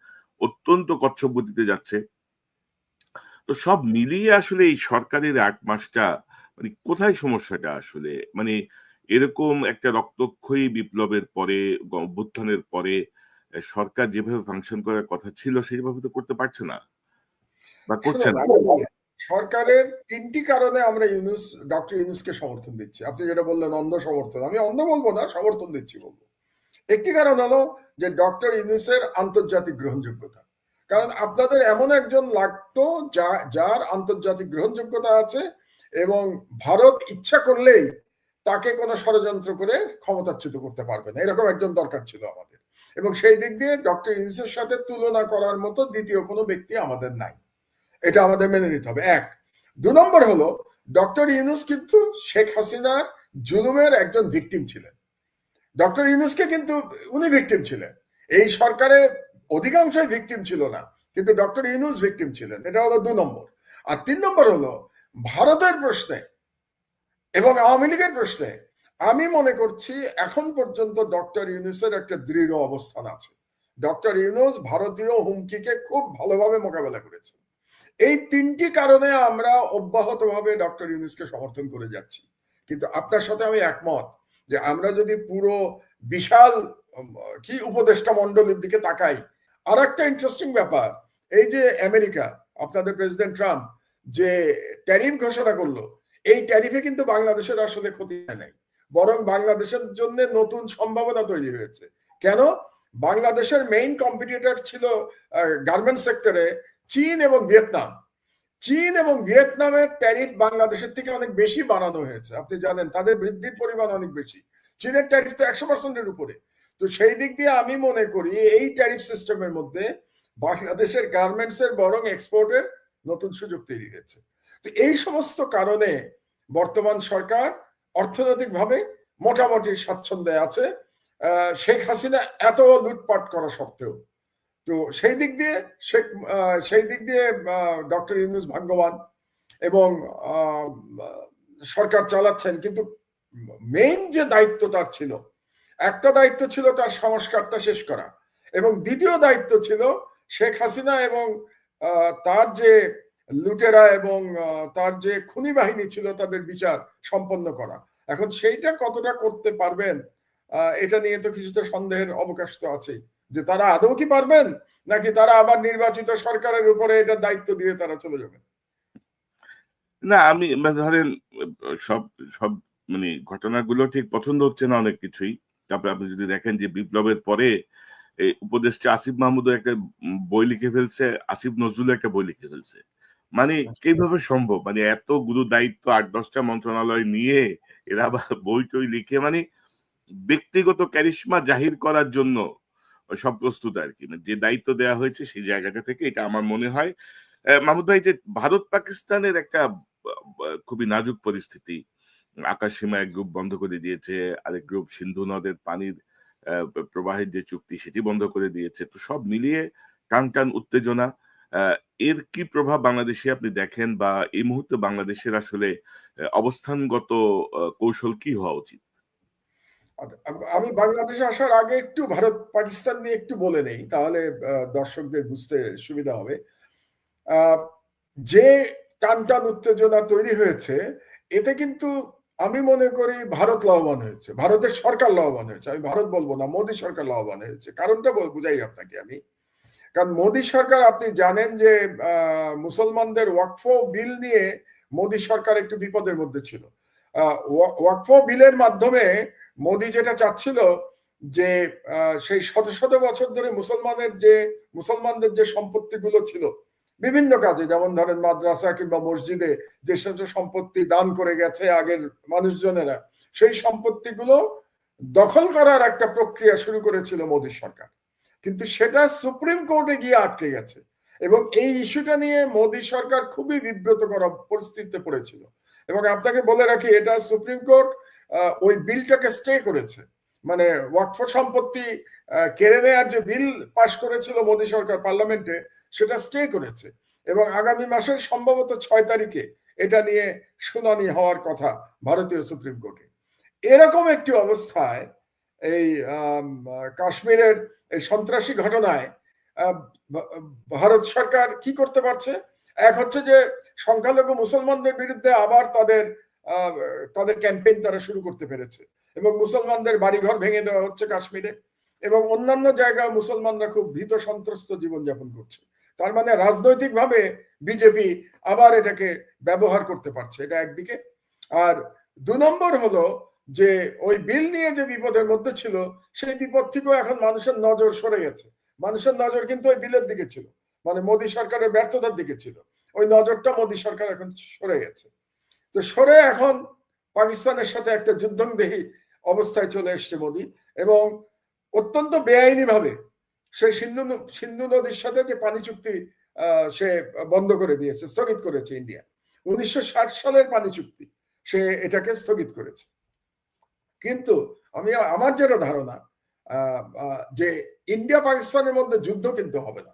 অত্যন্ত কচ্ছপ গতিতে যাচ্ছে। তো সব মিলিয়ে আসলে এই সরকারের ৮ মাসটা মানে কোথায় সমস্যাটা আসলে? মানে এরকম একটা রক্তক্ষয়ী বিপ্লবের পরে, অভ্যুত্থানের পরে সরকার যেভাবে ফাংশন করার কথা ছিল সেভাবে তো করতে পারছে না বা করছে শুনুন, না। সরকারের ৩টি কারণে আমরা ডক্টর ইউনূসকে সমর্থন দিচ্ছি। আপনি যেটা বললেন অন্ধ সমর্থন, আমি অন্ধ বলবো না, সমর্থন দিচ্ছি বলবো। একটি কারণ হলো যে ডক্টর ইউনূসের আন্তর্জাতিক গ্রহণযোগ্যতা। কারণ আপনাদের এমন একজন লাগতো যার আন্তর্জাতিক গ্রহণযোগ্যতা আছে এবং ভারত ইচ্ছা করলেই তাকে কোনো ষড়যন্ত্র করে ক্ষমতাচ্যুত করতে পারবে না, এরকম একজন দরকার ছিল আমাদের। এবং সেই দিক দিয়ে ডক্টর ইউনূসের সাথে তুলনা করার মতো দ্বিতীয় কোনো ব্যক্তি আমাদের নাই, এটা আমাদের মেনে নিতে হবে। এক। ২ নম্বর হলো ডক্টর ইউনূস কিন্তু শেখ হাসিনার জুলুমের একজন ভিকটিম ছিলেন। ডক্টর ইউনূসকে কিন্তু উনি ভিকটিম ছিলেন, এই সরকারের অধিকাংশই ভিকটিম ছিল না, কিন্তু ডক্টর ইউনূস ভিকটিম ছিলেন। এটা হলো ২ নম্বর। আর ৩ নম্বর হলো ভারতের প্রশ্নে এবং আওয়ামী লীগের প্রশ্নে আমি মনে করছি এখন পর্যন্ত ডক্টর ইউনূসের একটা দৃঢ় অবস্থান আছে। ডক্টর ইউনূস ভারতীয় হুমকিকে খুব ভালোভাবে মোকাবেলা করেছে। এই ৩টি কারণে আমরা অব্যাহতভাবে ডক্টর ইউনূসকে সমর্থন করে যাচ্ছি। কিন্তু আপনার সাথে আমি একমত যে আমরা যদি পুরো বিশাল কি উপদেষ্টা মণ্ডলীর দিকে তাকাই, আর একটা ইন্টারেস্টিং ব্যাপার, এই যে আমেরিকা, আপনাদের প্রেসিডেন্ট ট্রাম্প যে ট্যারিফ ঘোষণা করলো, এই ট্যারিফে কিন্তু বাংলাদেশের আসলে ক্ষতি হয় নাই, বরং বাংলাদেশের জন্য নতুন সম্ভাবনা তৈরি হয়েছে। কেন? বাংলাদেশের মেইন কম্পিটিটর ছিল গার্মেন্টস সেক্টরে চীন এবং ভিয়েতনাম। চীন এবং ভিয়েতনামের ট্যারিফ বাংলাদেশের থেকে অনেক বেশি বাড়ানো হয়েছে, আপনি জানেন তাদের বৃদ্ধির পরিমাণ অনেক বেশি। চীনের ট্যারিফ তো ১০০%-এর উপরে। তো সেই দিক দিয়ে আমি মনে করি এই ট্যারিফ সিস্টেমের মধ্যে বাংলাদেশের গার্মেন্টস এর বরং এক্সপোর্টের নতুন সুযোগ তৈরি হয়েছে। তো এই সমস্ত কারণে বর্তমান সরকার অর্থনৈতিকভাবে মোটামুটি স্বাচ্ছন্দ্যে আছে, শেখ হাসিনা এত লুটপাট করা সত্ত্বেও। তো সেই দিক দিয়ে ডক্টর ইউনূস ভাগ্যবান এবং সরকার চালাচ্ছেন। কিন্তু মেইন যে দায়িত্ব তার ছিল, একটা দায়িত্ব ছিল তার সংস্কারটা শেষ করা, এবং দ্বিতীয় দায়িত্ব ছিল শেখ হাসিনা এবং তার যে লুটেরা এবং তার যে খুনি বাহিনী ছিল তাদের বিচার সম্পন্ন করা। এখন সেইটা কতটা করতে পারবেন এটা নিয়ে তো কিছুটা সন্দেহের অবকাশ তো আছেই, যে তারা আদৌ কি পারবেন নাকি তারা আবার নির্বাচিত সরকারের উপরে এটা দায়িত্ব দিয়ে তারা চলে যাবেন। না আমি ধরেন সব সব মানে ঘটনাগুলো ঠিক পছন্দ হচ্ছে না অনেক কিছুই। তারপরে আপনি যদি দেখেন যে বিপ্লবের পরে এই উপদেষ্টা আসিফ মাহমুদও একটা বই লিখে ফেলছে, আসিফ নজরুলও একটা বই লিখে ফেলছে। মানে কিভাবে সম্ভব? মানে এত গুরু দায়িত্ব ৮-১০টা মন্ত্রণালয় নিয়ে এরা আবার বই টই লিখে মানে ব্যক্তিগত ক্যারিশমা জাহির করার জন্য সব প্রস্তুত আরকি। যে দায়িত্ব দেয়া হয়েছে সেই জায়গাটা থেকে এটা আমার মনে হয় মাহমুদ ভাই যে ভারত পাকিস্তানের একটা খুবই নাজুক পরিস্থিতি। আকাশসীমা এক গ্রুপ বন্ধ করে দিয়েছে, আরেক গ্রুপ সিন্ধু নদের পানির প্রবাহের যে চুক্তি সেটি বন্ধ করে দিয়েছে। তো সব মিলিয়ে টান উত্তেজনা। আ এর কি প্রভাব বাংলাদেশে আপনি দেখেন বা এই মুহূর্তে বাংলাদেশের আসলে অবস্থানগত কৌশল কি হওয়া উচিত? আমি বাংলাদেশে আসার আগে একটু ভারত পাকিস্তান নিয়ে একটু বলে নেই, তাহলে দর্শকদের বুঝতে সুবিধা হবে। যে টান উত্তেজনা তৈরি হয়েছে এতে কিন্তু আমি মনে করি ভারত লাভবান হয়েছে, ভারতের সরকার লাভবান হয়েছে। আমি ভারত বলবো না, মোদী সরকার লাভবান হয়েছে। কারণটা বুঝাই আপনাকে আমি। কারণ মোদী সরকার, আপনি জানেন যে মুসলমানদের ওয়াকফ বিল নিয়ে মোদী সরকার একটু বিপদের মধ্যে ছিল। ওয়াকফ বিলের মাধ্যমে মোদী যেটা চাচ্ছিল যে সেই শত শত বছর ধরে মুসলমানদের যে সম্পত্তিগুলো ছিল বিভিন্ন কাজে, যেমন ধরেন মাদ্রাসা কিংবা মসজিদে যে সমস্ত সম্পত্তি দান করে গেছে আগের মানুষজনেরা, সেই সম্পত্তিগুলো দখল করার একটা প্রক্রিয়া শুরু করেছিল মোদী সরকার, কিন্তু সেটা সুপ্রিম কোর্টে গিয়ে আটকে গেছে। এবং এই ইস্যুটা নিয়ে মোদী সরকার খুবই বিব্রত করা পরিস্থিতিতে পড়েছিল। এবং আপনাকে বলে রাখি, এটা সুপ্রিম কোর্ট ওই বিলটাকে স্টে করেছে, মানে ওয়াকফ সম্পত্তি কেড়ে নেওয়ার যে বিল পাশ করেছিল মোদী সরকার পার্লামেন্টে, সেটা স্টে করেছে। এবং আগামী মাসের সম্ভবত 6 তারিখে এটা নিয়ে শুনানি হওয়ার কথা ভারতীয় সুপ্রিম কোর্টে। এরকম একটি অবস্থায় এই কাশ্মীরের এই সন্ত্রাসী ঘটনায় ভারত সরকার কি করতে পারছে? এক হচ্ছে যে সংখ্যালঘু মুসলমানদের বিরুদ্ধে আবার তাদের ক্যাম্পেইন তারা শুরু করতে পেরেছে, এবং মুসলমানদের বাড়িঘর ভেঙে দেওয়া হচ্ছে কাশ্মীরে, এবং অন্যান্য জায়গায় মুসলমানরা খুব ভীত সন্ত্রস্ত জীবনযাপন করছে। তার মানে রাজনৈতিকভাবে বিজেপি আবার এটাকে ব্যবহার করতে পারছে, এটা একদিকে। আর 2 নম্বর হলো যে ওই বিল নিয়ে যে বিপদের মধ্যে ছিল, সেই বিপদ থেকেও এখন মানুষের নজর সরে গেছে। মানুষের নজর কিন্তু ওই বিলের দিকে ছিল, মানে মোদী সরকারের ব্যর্থতার দিকে ছিল। ওই নজরটা মোদী সরকার এখন সরে গেছে। তো সরে এখন পাকিস্তানের সাথে একটা যুদ্ধংদেহী অবস্থায় চলে এসছে মোদী, এবং অত্যন্ত বেআইনি ভাবে সে সিন্ধু নদীর সাথে যে পানি চুক্তি সে বন্ধ করে দিয়েছে, স্থগিত করেছে ইন্ডিয়া। 1960 সালের পানি চুক্তি, সে এটাকে স্থগিত করেছে। কিন্তু আমার যেটা ধারণা, যে ইন্ডিয়া পাকিস্তানের মধ্যে যুদ্ধ কিন্তু হবে না।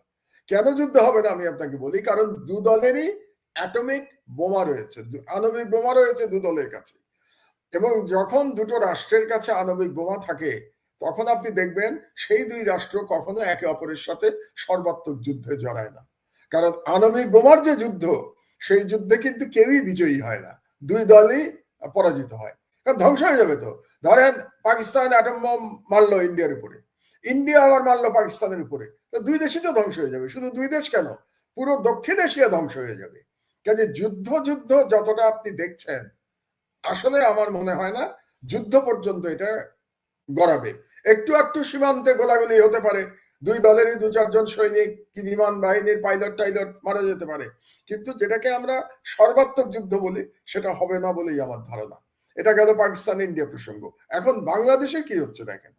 কেন যুদ্ধ হবে না আমি আপনাকে বলি, কারণ 2 দলেরই অ্যাটমিক বোমা রয়েছে, আণবিক বোমা রয়েছে 2 দলের কাছে। এবং যখন দুটো রাষ্ট্রের কাছে আণবিক বোমা থাকে, তখন আপনি দেখবেন সেই 2 রাষ্ট্র কখনো একে অপরের সাথে সর্বাত্মক যুদ্ধে জড়ায় না। কারণ আণবিক বোমার যে যুদ্ধ, সেই যুদ্ধে কিন্তু কেউই বিজয়ী হয় না, 2 দলই পরাজিত হয়, কারণ ধ্বংস হয়ে যাবে। তো ধরেন পাকিস্তান অ্যাটম বম মারলো ইন্ডিয়ার উপরে, ইন্ডিয়া আবার মারলো পাকিস্তানের উপরে, তো 2 দেশই তো ধ্বংস হয়ে যাবে। শুধু 2 দেশ কেন, পুরো দক্ষিণ এশিয়া ধ্বংস হয়ে যাবে। কাজে যুদ্ধ যতটা আপনি দেখছেন, আসলে আমার মনে হয় না যুদ্ধ পর্যন্ত এটা গড়াবে। একটু একটু সীমান্তে গোলাগুলি হতে পারে, 2 দলেরই 2-4 জন সৈনিক কি বিমান বাহিনীর পাইলট মারা যেতে পারে, কিন্তু যেটাকে আমরা সর্বাত্মক যুদ্ধ বলি, সেটা হবে না বলেই আমার ধারণা। এটা গেল পাকিস্তান ইন্ডিয়া প্রসঙ্গ। এখন বাংলাদেশে কি হচ্ছে দেখেন,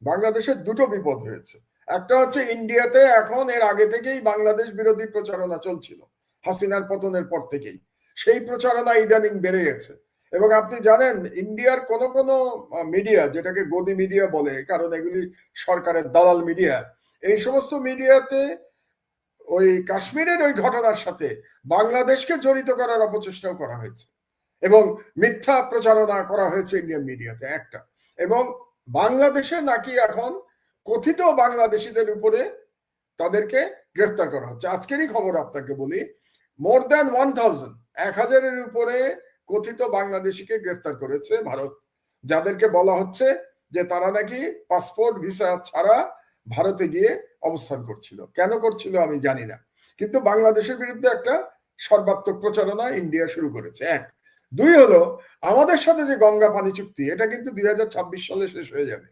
বাংলাদেশের 2টো বিপদ হয়েছে। একটা হচ্ছে ইন্ডিয়াতে এখন, এর আগে থেকেই বাংলাদেশ বিরোধী প্রচারণা চলছিল হাসিনার পতনের পর থেকেই, সেই প্রচারণা ইদানিং বেড়ে গেছে। এবং আপনি জানেন ইন্ডিয়ার কোন কোন মিডিয়া, যেটাকে গদি মিডিয়া বলে, কারণ এগুলি সরকারের দালাল মিডিয়া, এই সমস্ত মিডিয়াতে ওই কাশ্মীরের ওই ঘটনার সাথে বাংলাদেশকে জড়িত করার অপচেষ্টাও করা হয়েছে, এবং মিথ্যা প্রচারণা করা হয়েছে ইন্ডিয়ান মিডিয়াতে একটা। এবং বাংলাদেশে নাকি এখন কথিত বাংলাদেশিদের উপরে তাদেরকে গ্রেফতার করা হচ্ছে। আজকেরই খবর আপনাকে বলি, মোর দ্যান 1000-এর উপরে কথিত বাংলাদেশিকে গ্রেফতার করেছে ভারত, যাদেরকে বলা হচ্ছে যে তারা নাকি পাসপোর্ট ভিসা ছাড়া ভারতে গিয়ে অবস্থান করছিল। কেন করছিল আমি জানি না, কিন্তু বাংলাদেশের বিরুদ্ধে একটা সর্বাত্মক প্রচারণা ইন্ডিয়া শুরু করেছে। 1। 2 হলো আমাদের সাথে যে গঙ্গা পানি চুক্তি, এটা কিন্তু 2026 সালে শেষ হয়ে যাবে।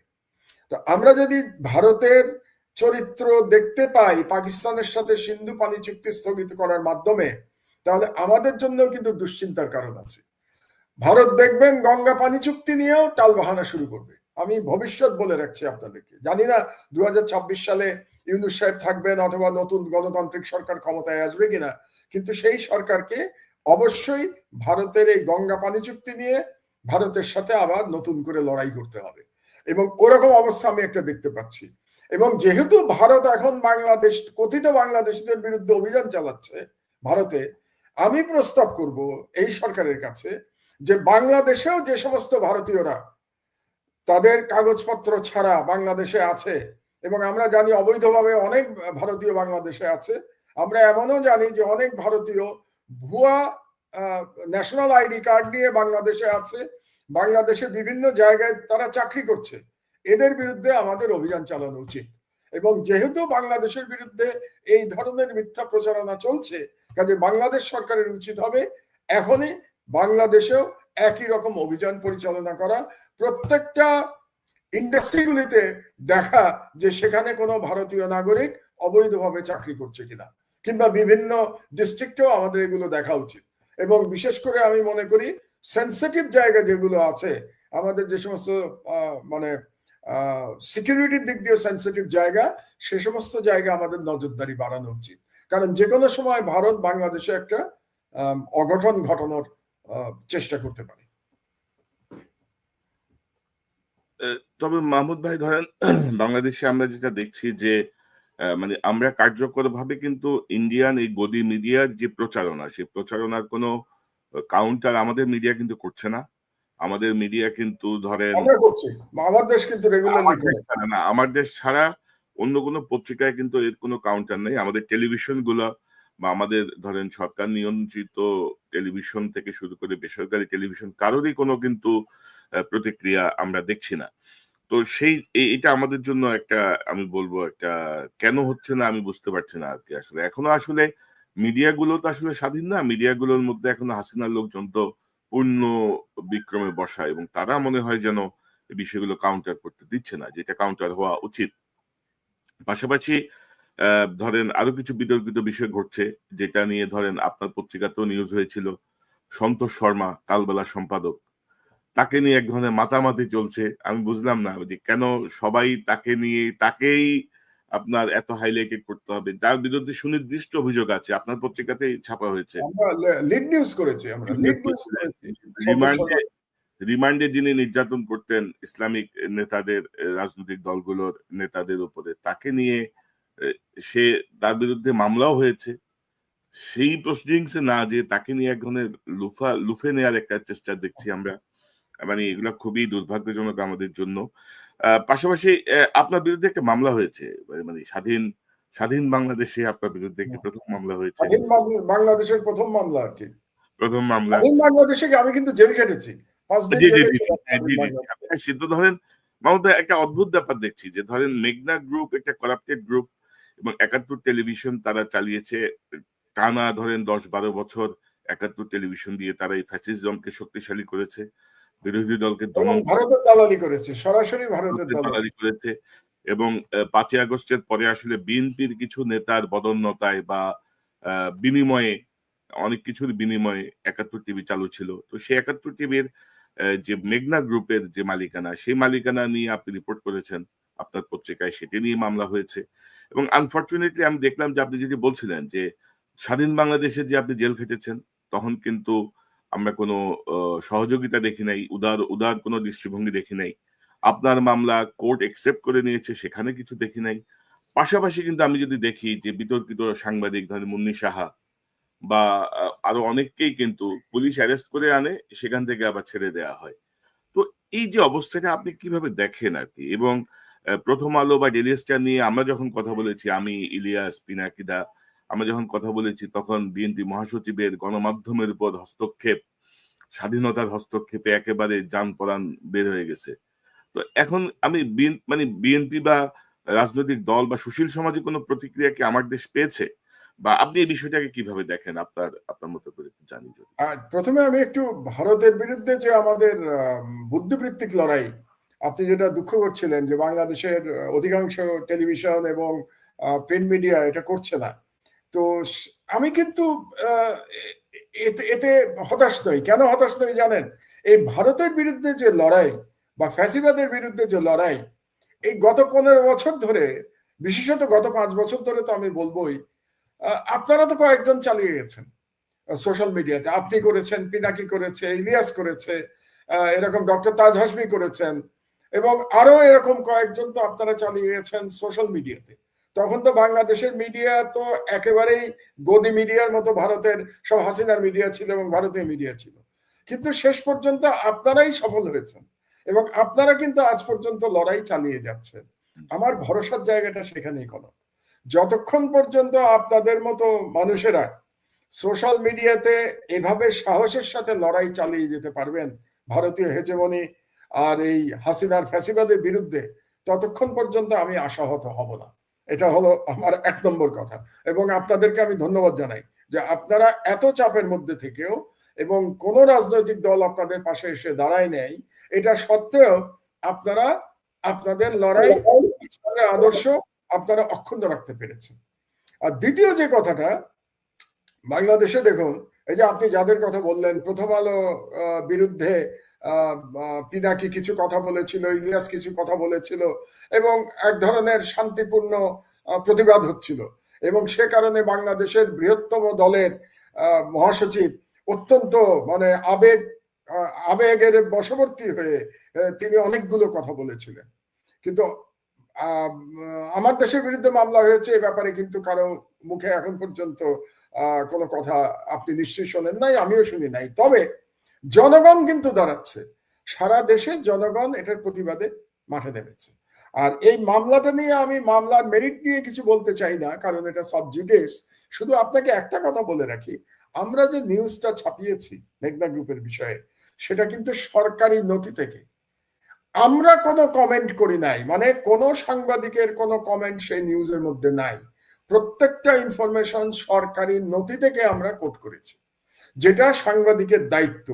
তো আমরা যদি ভারতের চরিত্র দেখতে পাই পাকিস্তানের সাথে সিন্ধু পানি চুক্তি স্থগিত করার মাধ্যমে, তাহলে আমাদের জন্য কিন্তু দুশ্চিন্তার কারণ আছে। ভারত দেখবেন গঙ্গা পানি চুক্তি নিয়েও টালবাহানা শুরু করবে। আমি ভবিষ্যৎ বলে রাখছি আপনাদেরকে, জানি না 2026 সালে ইউনূস সাহেব থাকবেন অথবা নতুন গণতান্ত্রিক সরকার ক্ষমতায় আসবে কিনা, কিন্তু সেই সরকারকে অবশ্যই ভারতের এই গঙ্গা পানি চুক্তি নিয়ে ভারতের সাথে আবার নতুন করে লড়াই করতে হবে, এবং ওরকম অবস্থা আমি একটা দেখতে পাচ্ছি। এবং যেহেতু ভারত এখন কথিত বাংলাদেশিদের বিরুদ্ধে অভিযান চালাচ্ছে ভারতে, আমি প্রস্তাব করব এই সরকারের কাছে যে বাংলাদেশেও যে সমস্ত ভারতীয়রা তাদের কাগজপত্র ছাড়া বাংলাদেশে আছে, এবং আমরা জানি অবৈধভাবে অনেক ভারতীয় বাংলাদেশে আছে, আমরা এমনও জানি যে অনেক ভারতীয় ভুয়া ন্যাশনাল আইডি কার্ড নিয়ে বাংলাদেশে আছে, বাংলাদেশের বিভিন্ন জায়গায় তারা চাকরি করছে, এদের বিরুদ্ধে আমাদের অভিযান চালানো উচিত। এবং যেহেতু বাংলাদেশের বিরুদ্ধে এই ধরনের মিথ্যা প্রচারণা চলছে, কাজে বাংলাদেশ সরকারের উচিত হবে এখনই বাংলাদেশেও একই রকম অভিযান পরিচালনা করা, প্রত্যেকটা ইন্ডাস্ট্রিগুলিতে দেখা যে সেখানে কোনো ভারতীয় নাগরিক অবৈধভাবে চাকরি করছে কিনা। কিংবা বিভিন্ন ডিস্ট্রিক্টেও আমাদের এগুলো দেখা উচিত। এবং বিশেষ করে আমি মনে করি সেন্সিটিভ জায়গা যেগুলো আছে, আমাদের যে সমস্ত মানে সিকিউরিটির দিক দিয়ে সেন্সিটিভ জায়গা, সে সমস্ত জায়গা আমাদের নজরদারি বাড়ানো উচিত। কারণ যে কোনো সময় ভারত বাংলাদেশে একটা অঘটন ঘটানোর চেষ্টা করতে পারে। তবে মাহমুদ ভাই ধরেন বাংলাদেশে আমরা যেটা দেখছি যে মানে আমরা কার্যকরভাবে কিন্তু ইন্ডিয়ান এই গদি মিডিয়ার যে প্রচারণা, সেই প্রচারণার কোনো কাউন্টার আমাদের মিডিয়া কিন্তু করছে না। আমাদের মিডিয়া কিন্তু ধরেন আমরা করছি, আমার দেশ কিন্তু রেগুলারলি করে না, আমার দেশ ছাড়া অন্য কোনো পত্রিকায় কিন্তু এর কোনো কাউন্টার নেই। আমাদের টেলিভিশন গুলা বা আমাদের ধরেন সরকার নিয়ন্ত্রিত টেলিভিশন থেকে শুরু করে বেসরকারি টেলিভিশন কারোরই কোনো কিন্তু প্রতিক্রিয়া আমরা দেখছি না। তো সেই এটা আমাদের জন্য একটা আমি বলবো একটা কেন হচ্ছে না আমি বুঝতে পারছি না আরকি আসলে। এখনো আসলে মিডিয়া গুলো তো আসলে স্বাধীন না। মিডিয়া গুলোর মধ্যে এখনো হাসিনার লোকজন তো পূর্ণ বিক্রমে বসা এবং তারা মনে হয় যেন এই বিষয়গুলো কাউন্টার করতে দিচ্ছে না, যেটা কাউন্টার হওয়া উচিত। পাশাপাশি ধরেন আরো কিছু বিতর্কিত বিষয় ঘটছে, যেটা নিয়ে ধরেন আপনার পত্রিকাতেও নিউজ হয়েছিল। সন্তোষ শর্মা কালবেলার সম্পাদক, তাকে নিয়ে এক ধরনের মাতামাতি চলছে। আমি বুঝলাম না যে কেন সবাই তাকে নিয়ে তাকেই আপনার এত হাইলাইটেড করতে হবে। তার বিরুদ্ধে সুনির্দিষ্ট অভিযোগ আছে। আপনার পত্রিকাতেই ছাপা হয়েছে। আমরা লিড নিউজ করেছি, আমরা লিড নিউজ করেছি। রিমান্ডে রিমান্ডে যিনি নির্যাতন করতেন ইসলামিক নেতাদের, রাজনৈতিক দলগুলোর নেতাদের উপরে, তাকে নিয়ে সে তার বিরুদ্ধে মামলাও হয়েছে। সেই প্রসিডিংসে না যে তাকে নিয়ে এক ধরনের লুফে নেওয়ার একটা চেষ্টা দেখছি আমরা। মানে এগুলা খুবই দুর্ভাগ্যজনক আমাদের জন্য। পাশাপাশি আপনার বিরুদ্ধে একটা মামলা হয়েছে। মানে স্বাধীন বাংলাদেশে আপনার বিরুদ্ধে একটি প্রথম মামলা হয়েছে। স্বাধীন বাংলাদেশের প্রথম মামলা আর কি। প্রথম মামলা। স্বাধীন বাংলাদেশে আমি কিন্তু জেল খেটেছি, 5 দিন জি, জি, জেলে জি, ছিলাম। জি, জি, জি। সে তো ধরেন মাহমুদ ভাই একটা অদ্ভুত ব্যাপার দেখছি যে ধরেন মেঘনা গ্রুপ একটা করাপ্টেড গ্রুপ এবং ৭১ টেলিভিশন তারা চালিয়েছে টানা ধরেন ১০-১২ বছর। ৭১ টেলিভিশন দিয়ে তারা এই ফ্যাসিজমকে শক্তিশালী করেছে। বিরোধী দলকে দমন ভারতের দালালি করেছে, সরাসরি ভারতের দালালি করেছে এবং ৫ই আগস্টের পরে আসলে বিএনপির কিছু নেতার বদন্যতায় বা বিনিময়ে অনেক কিছুর বিনিময়ে ৭১ টিভি চালু ছিল। তো সেই ৭১ টিভির যে মেঘনা গ্রুপের যে মালিকানা, সেই মালিকানা নিয়ে আপনি রিপোর্ট করেছেন আপনার পত্রিকায়, সেটি নিয়ে মামলা হয়েছে এবং আনফরচুনেটলি আমি দেখলাম যে আপনি যেটি বলছিলেন যে স্বাধীন বাংলাদেশে যে আপনি জেল খেটেছেন, তখন কিন্তু আমরা কোনো সহযোগিতা দেখি নাই, উদার কোনো দৃষ্টিভঙ্গি দেখি নাই। আপনার মামলা কোর্ট একসেপ্ট করে নিয়েছে, সেখানে কিছু দেখি নাই। পাশাপাশি কিন্তু আমি যদি দেখি যে বিতর্কিত সাংবাদিক ধরেন মুন্নি সাহা বা আরো অনেককেই কিন্তু পুলিশ অ্যারেস্ট করে আনে, সেখান থেকে আবার ছেড়ে দেয়া হয়। তো এই যে অবস্থাটা আপনি কিভাবে দেখেন আরকি? এবং প্রথম আলো বা ডেইলি স্টার নিয়ে আমরা যখন কথা বলেছি, আমি, ইলিয়াস, পিনাকিদা, আমরা যখন কথা বলেছি তখন বিএনপি মহাসচিবের গণমাধ্যমের উপর হস্তক্ষেপ, স্বাধীনতার হস্তক্ষেপে একেবারে জান-পরাণ বের হয়ে গেছে। তো এখন আমি মানে বিএনপি বা রাজনৈতিক দল বা সুশীল সমাজে কোনো প্রতিক্রিয়া কি আমার দেশ পেয়েছে? বা আপনি এই বিষয়টাকে কিভাবে দেখেন? আপনার মতো করে একটু জানি যদি। প্রথমে আমি একটু ভারতের বিরুদ্ধে যে আমাদের বুদ্ধিবৃত্তিক লড়াই, আপনি যেটা দুঃখ করছিলেন যে বাংলাদেশের অধিকাংশ টেলিভিশন এবং প্রিন্ট মিডিয়া এটা করছে না। তো আমি কিন্তু এতে হতাশ নই। কেন হতাশ নই জানেন? এই ভারতের বিরুদ্ধে যে লড়াই বা ফ্যাসিবাদের বিরুদ্ধে যে লড়াই, এই গত 15 বছর ধরে, বিশেষত গত 5 বছর ধরে তো আমি বলবোই, আপনারা তো কয়েকজন চালিয়ে গেছেন সোশ্যাল মিডিয়াতে। আপনি করেছেন, পিনাকি করেছে, ইলিয়াস করেছে, এরকম ডক্টর তাজ হাসমি করেছেন এবং আরো এরকম কয়েকজন তো আপনারা চালিয়ে গেছেন সোশ্যাল মিডিয়াতে। তখন তো বাংলাদেশের মিডিয়া তো একেবারেই গদি মিডিয়ার মতো ভারতের সব হাসিনার মিডিয়া ছিল এবং ভারতীয় মিডিয়া ছিল। কিন্তু শেষ পর্যন্ত আপনারাই সফল হয়েছেন এবং আপনারা কিন্তু আজ পর্যন্ত লড়াই চালিয়ে যাচ্ছেন। আমার ভরসার জায়গাটা সেখানেই কোনো, যতক্ষণ পর্যন্ত আপনাদের মতো মানুষেরা সোশ্যাল মিডিয়াতে এভাবে সাহসের সাথে লড়াই চালিয়ে যেতে পারবেন ভারতীয় হেজেমনি আর এই হাসিনার ফ্যাসিবাদের বিরুদ্ধে, ততক্ষণ পর্যন্ত আমি আশাহত হব না। এটা হলো আমার 1 নম্বর কথা। এবং আপনাদেরকে আমি ধন্যবাদ জানাই যে আপনারা এত চাপের মধ্যে থেকেও এবং কোন রাজনৈতিক দল আপনাদের পাশে এসে দাঁড়ায় নেই, এটা সত্ত্বেও আপনারা আপনাদের লড়াই, আদর্শ আপনারা অক্ষুণ্ণ রাখতে পেরেছেন। আর দ্বিতীয় যে কথাটা, বাংলাদেশে দেখুন, এই যে আপনি যাদের কথা বললেন, প্রথম আলো বিরুদ্ধে পিনাকি কিছু কথা বলেছিল, ইলিয়াস কিছু কথা বলেছিল, এবং এক ধরনের শান্তিপূর্ণ প্রতিবাদ হচ্ছিল, এবং সে কারণে বাংলাদেশের বৃহত্তম দলের মহাসচিব অত্যন্ত মানে আবেগের বশবর্তী হয়ে তিনি অনেকগুলো কথা বলেছিলেন। কিন্তু আমার দেশের বিরুদ্ধে মামলা হয়েছে, এ ব্যাপারে কিন্তু কারো মুখে এখন পর্যন্ত কোনো কথা আপনি নিশ্চয়ই শোনেন নাই, আমিও শুনি নাই। তবে জনগণ কিন্তু দাঁড়াচ্ছে, সারা দেশের জনগণ এটার প্রতিবাদে মাঠে নেমেছে। আর এই মামলাটা নিয়ে আমি মামলার মেরিট নিয়ে কিছু বলতে চাই না, কারণ এটা সাবজুডিস। শুধু আপনাকে একটা কথা বলে রাখি, আমরা যে নিউজটা ছাপিয়েছি মেঘনা গ্রুপের বিষয়ে, সেটা কিন্তু সরকারি নথি থেকে, আমরা কোনো কমেন্ট করি নাই, মানে কোনো সাংবাদিকের কোনো কমেন্ট সেই নিউজের মধ্যে নাই। প্রত্যেকটা ইনফরমেশন সরকারি নথি থেকে আমরা কোট করেছি, যেটা সাংবাদিকের দায়িত্ব।